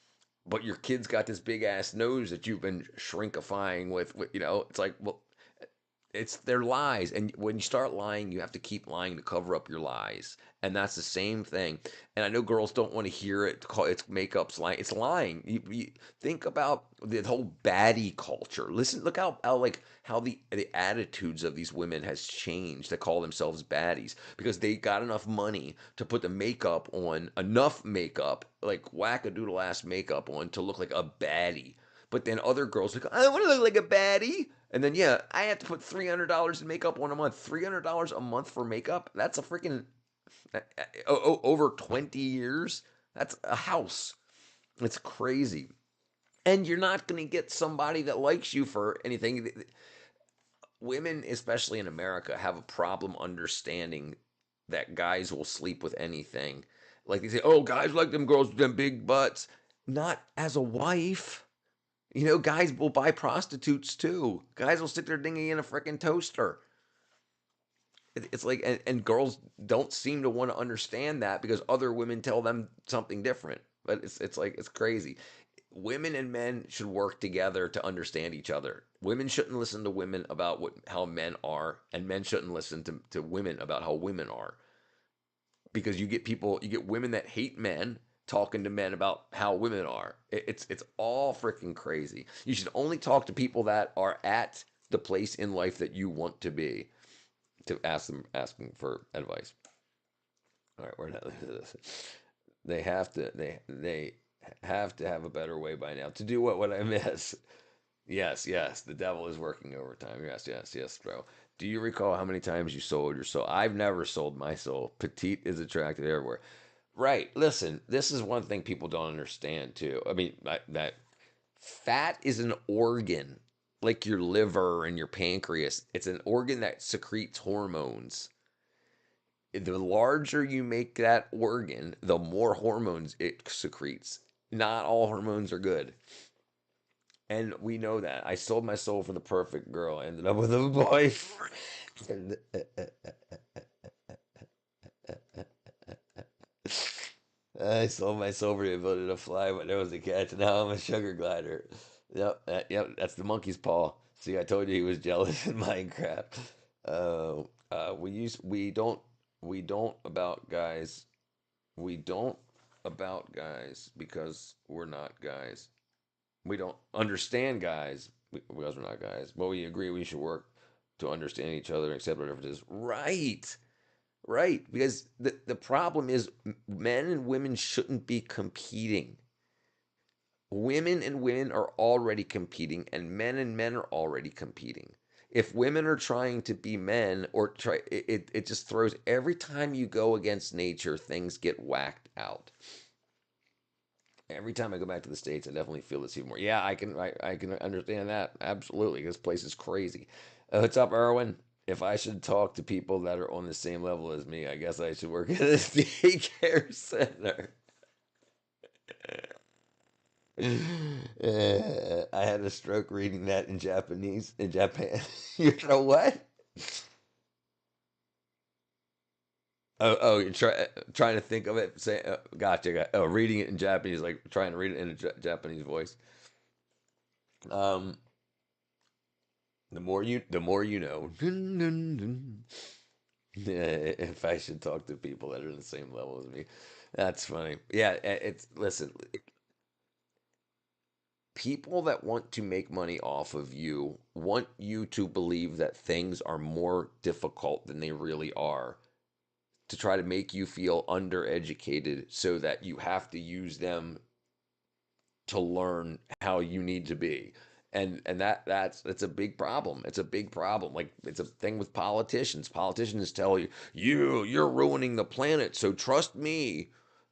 but your kid's got this big ass nose that you've been shrinkifying with it's like, well, they're lies. And when you start lying, you have to keep lying to cover up your lies. And that's the same thing. And I know girls don't want to hear it. It's makeup's lying. It's lying. You think about the whole baddie culture. Look how the attitudes of these women has changed that call themselves baddies, because they got enough money to put the makeup on, enough makeup, like wackadoodle ass makeup on, to look like a baddie. But then other girls are like, I want to look like a baddie. And then, I have to put $300 in makeup on a month. $300 a month for makeup? That's a freaking, over 20 years? That's a house. It's crazy. And you're not going to get somebody that likes you for anything. Women, especially in America, have a problem understanding that guys will sleep with anything. Like they say, oh, guys like them girls with them big butts. Not as a wife. Guys will buy prostitutes too. Guys will stick their dinghy in a freaking toaster. It's like, and girls don't seem to want to understand that because other women tell them something different. But it's crazy. Women and men should work together to understand each other. Women shouldn't listen to women about how men are, and men shouldn't listen to women about how women are. Because you get women that hate men talking to men about how women are. It's all freaking crazy. You should only talk to people that are at the place in life that you want to be, to ask them for advice. All right, where did I leave this? They have to have a better way by now to do what I miss. Yes, yes, the devil is working overtime. Yes, yes, yes, bro. Do you recall how many times you sold your soul? I've never sold my soul. Petite is attractive everywhere. Right. Listen, this is one thing people don't understand too. I mean, that fat is an organ, like your liver and your pancreas. It's an organ that secretes hormones. The larger you make that organ, the more hormones it secretes. Not all hormones are good. And we know that. I sold my soul for the perfect girl. I ended up with a boyfriend. I sold my soul for the ability to fly, but there was a catch. Now I'm a sugar glider. Yep, that's the monkey's paw. See, I told you he was jealous in Minecraft. We don't about guys. We don't about guys because we're not guys. We don't understand guys because we're not guys. But we agree we should work to understand each other and accept our differences. Right. Right. Because the problem is men and women shouldn't be competing. Women and women are already competing, and men are already competing. If women are trying to be men or try it just throws every time you go against nature, things get whacked out. Every time I go back to the States, I definitely feel this even more. Yeah, I can understand that. Absolutely. This place is crazy. What's up, Erwin? If I should talk to people that are on the same level as me, I guess I should work at a daycare center. I had a stroke reading that in Japanese. In Japan. You know what? You're trying to think of it. Say, gotcha. Oh, reading it in Japanese, like trying to read it in a Japanese voice. The more you know. If I should talk to people that are on the same level as me, that's funny. Yeah, listen. People that want to make money off of you want you to believe that things are more difficult than they really are, to try to make you feel undereducated so that you have to use them to learn how you need to be. And that's a big problem. It's a big problem. Like, it's a thing with politicians. Politicians tell you're ruining the planet, so trust me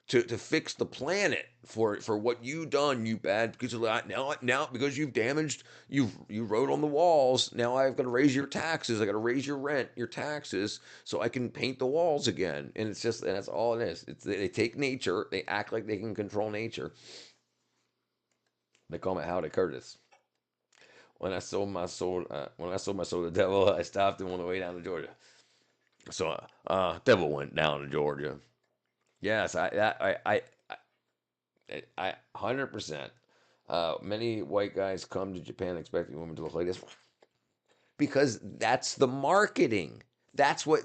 to fix the planet for what you done, you bad, because now because you've damaged, you wrote on the walls, now I've got to raise your taxes, I got to raise your rent, your taxes, so I can paint the walls again. And that's all it is. They take nature, they act like they can control nature. They call me Howdy Curtis. When I sold my soul to the devil, I stopped him on the way down to Georgia. So devil went down to Georgia. Yes, I 100%. Many white guys come to Japan expecting women to look like this because that's the marketing. That's what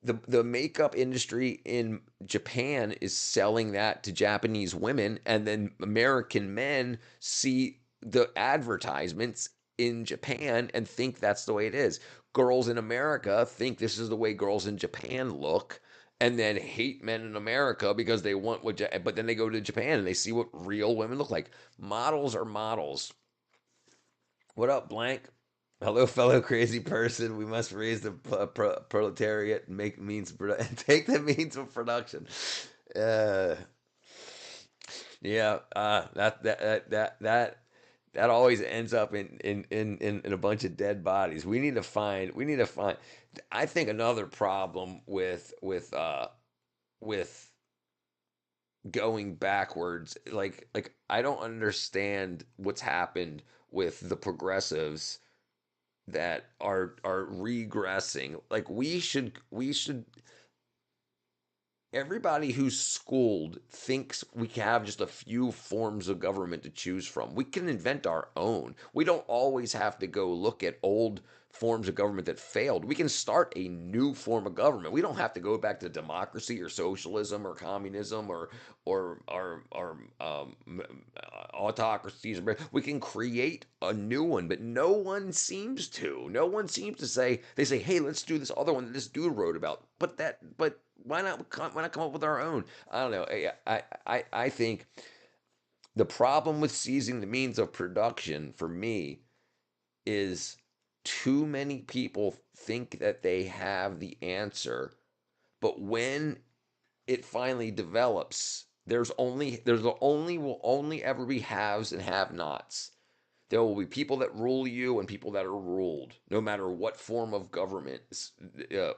the makeup industry in Japan is selling that to Japanese women, and then American men see the advertisements in Japan and think that's the way it is. Girls in America think this is the way girls in Japan look, and then hate men in America because they want but then they go to Japan and they see what real women look like. Models are models. What up, Blank? Hello, fellow crazy person. We must raise the proletariat and make take the means of production. That always ends up in a bunch of dead bodies. We need to find. I think another problem with going backwards, like I don't understand what's happened with the progressives that are regressing. Like we should. Everybody who's schooled thinks we have just a few forms of government to choose from. We can invent our own. We don't always have to go look at old forms of government that failed. We can start a new form of government. We don't have to go back to democracy or socialism or communism or autocracies. We can create a new one, but no one seems to. No one seems to say, they say, hey, let's do this other one that this dude wrote about. But why not come up with our own? I don't know. I think The problem with seizing the means of production for me is too many people think that they have the answer, but when it finally develops, will only ever be haves and have-nots. There will be people that rule you and people that are ruled, no matter what form of government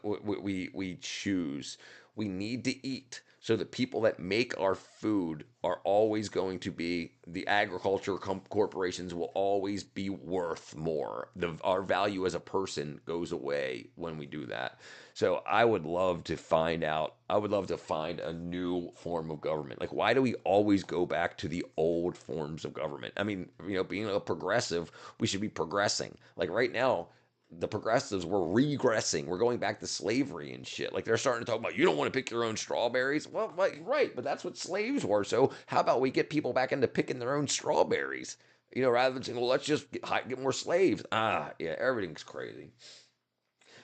we choose. We need to eat. So the people that make our food are always going to be, the agriculture corporations will always be worth more. Our value as a person goes away when we do that. So I would love to find a new form of government. Like, why do we always go back to the old forms of government? I mean, being a progressive, we should be progressing. Like right now, the progressives were regressing. We're going back to slavery and shit. Like they're starting to talk about, you don't want to pick your own strawberries. Well, right, but that's what slaves were. So how about we get people back into picking their own strawberries? Rather than saying, well, let's just get more slaves. Yeah, everything's crazy.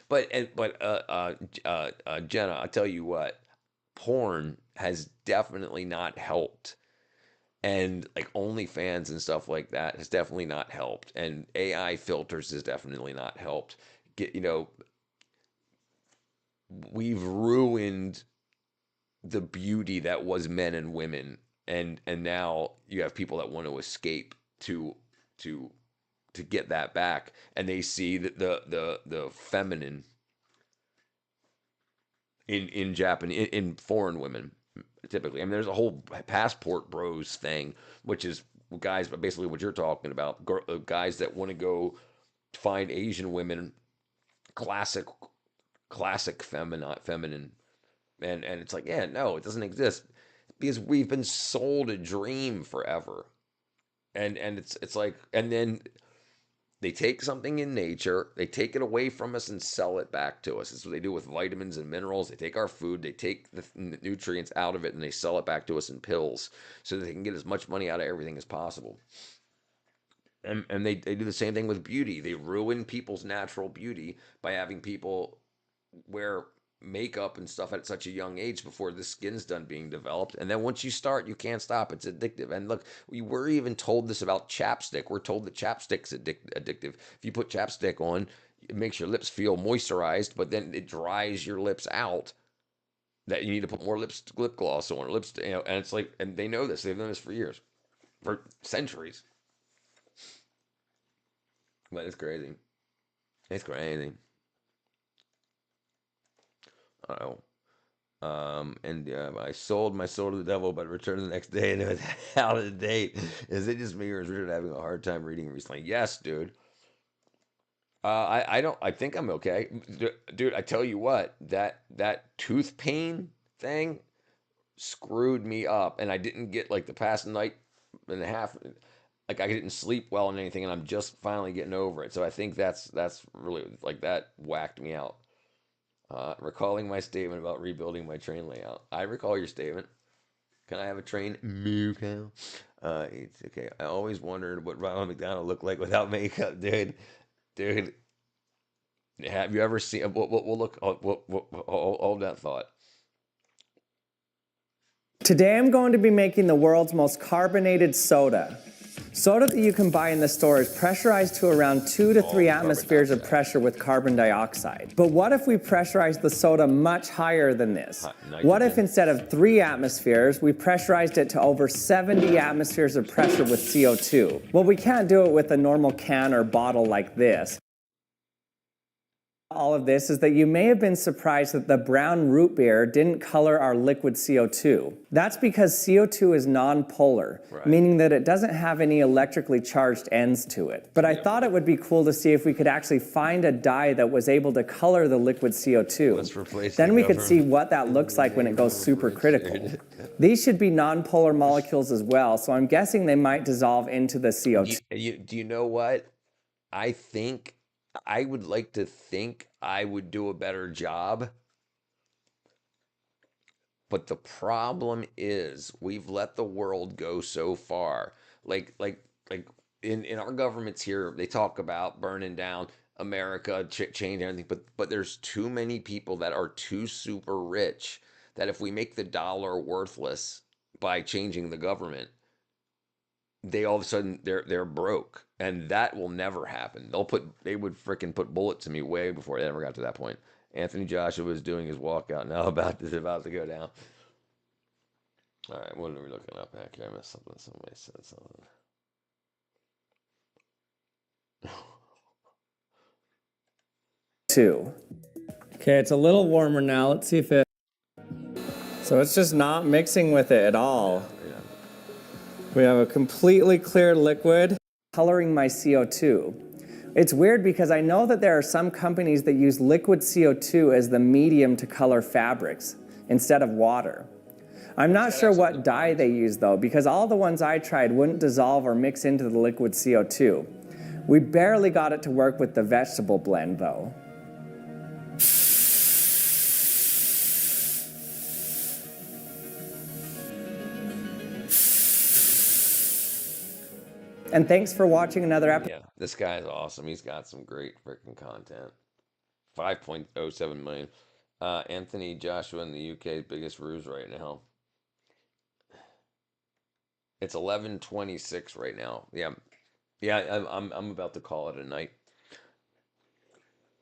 But Jenna, I'll tell you what, porn has definitely not helped. And like OnlyFans and stuff like that has definitely not helped. And AI filters has definitely not helped. We've ruined the beauty that was men and women. And now you have people that want to escape to get that back. And they see that the feminine in Japanese, in foreign women. Typically, I mean, there's a whole passport bros thing, which is guys, basically what you're talking about, guys that want to go find Asian women, classic feminine, and it's like, yeah, no, it doesn't exist because we've been sold a dream forever, and it's like, and then they take something in nature, they take it away from us and sell it back to us. That's what they do with vitamins and minerals. They take our food, they take the nutrients out of it, and they sell it back to us in pills so that they can get as much money out of everything as possible. And they do the same thing with beauty. They ruin people's natural beauty by having people wear makeup and stuff at such a young age before the skin's done being developed. And then once you start, you can't stop. It's addictive. And look, we were even told this about chapstick. We're told that chapstick's addictive. If you put chapstick on, it makes your lips feel moisturized, but then it dries your lips out. That you need to put more lip gloss on, or and it's like, and they know this. They've done this for years, for centuries. But it's crazy. It's crazy. I sold my soul to the devil, but returned the next day and it was out of date. Is it just me, or is Richard having a hard time reading recently? Yes, dude. I think I'm okay, dude. I tell you what, that tooth pain thing screwed me up, and I didn't get like the past night and a half. Like I didn't sleep well and anything, and I'm just finally getting over it. So I think that's really, like, that whacked me out. Recalling my statement about rebuilding my train layout. I recall your statement. Can I have a train? Moo cow. It's okay. I always wondered what Ronald McDonald looked like without makeup, dude. Dude, have you ever seen? We'll look. Hold that thought. Today I'm going to be making the world's most carbonated soda. Soda that you can buy in the store is pressurized to around 2 to 3 atmospheres of pressure with carbon dioxide. But what if we pressurize the soda much higher than this? What if instead of 3 atmospheres, we pressurized it to over 70 atmospheres of pressure with CO2? Well, we can't do it with a normal can or bottle like this. All of this is that you may have been surprised that the brown root beer didn't color our liquid CO2. That's because CO2 is non-polar, meaning that it doesn't have any electrically charged ends to it. But I thought it would be cool to see if we could actually find a dye that was able to color the liquid CO2. Then we could see what that looks like when it goes supercritical. These should be non-polar molecules as well, so I'm guessing they might dissolve into the CO2. Do you know what? I would like to think I would do a better job. But the problem is we've let the world go so far. Like in our governments here, they talk about burning down America, change everything. But there's too many people that are too super rich that if we make the dollar worthless by changing the government, they all of a sudden they're broke, and that will never happen. They would freaking put bullets in me way before they ever got to that point. Anthony Joshua is doing his walkout now. About to go down. All right, what are we looking up at? I missed something. Somebody said something. Two. Okay, it's a little warmer now. Let's see if it. So it's just not mixing with it at all. Yeah. We have a completely clear liquid coloring my CO2. It's weird because I know that there are some companies that use liquid CO2 as the medium to color fabrics instead of water. I'm not sure what dye they use though, because all the ones I tried wouldn't dissolve or mix into the liquid CO2. We barely got it to work with the vegetable blend though. And thanks for watching another episode. Yeah, this guy is awesome. He's got some great freaking content. 5.07 million. Anthony Joshua in the UK's biggest ruse right now. It's 11:26 right now. Yeah, I'm about to call it a night.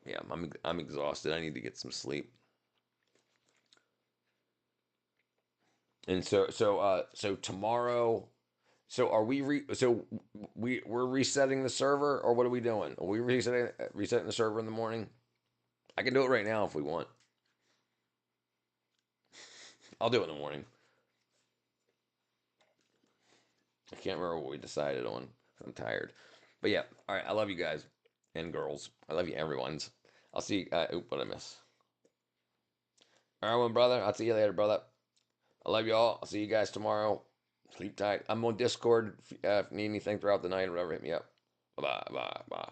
Yeah, I'm exhausted. I need to get some sleep. And so tomorrow. So are we we're resetting the server, or what are we doing? Are we resetting the server in the morning? I can do it right now if we want. I'll do it in the morning. I can't remember what we decided on. I'm tired. But yeah, all right. I love you guys and girls. I love you, everyone's. I'll see you. What I miss? All right, brother. I'll see you later, brother. I love you all. I'll see you guys tomorrow. Sleep tight. I'm on Discord if you need anything throughout the night or whatever. Hit me up. Bye bye.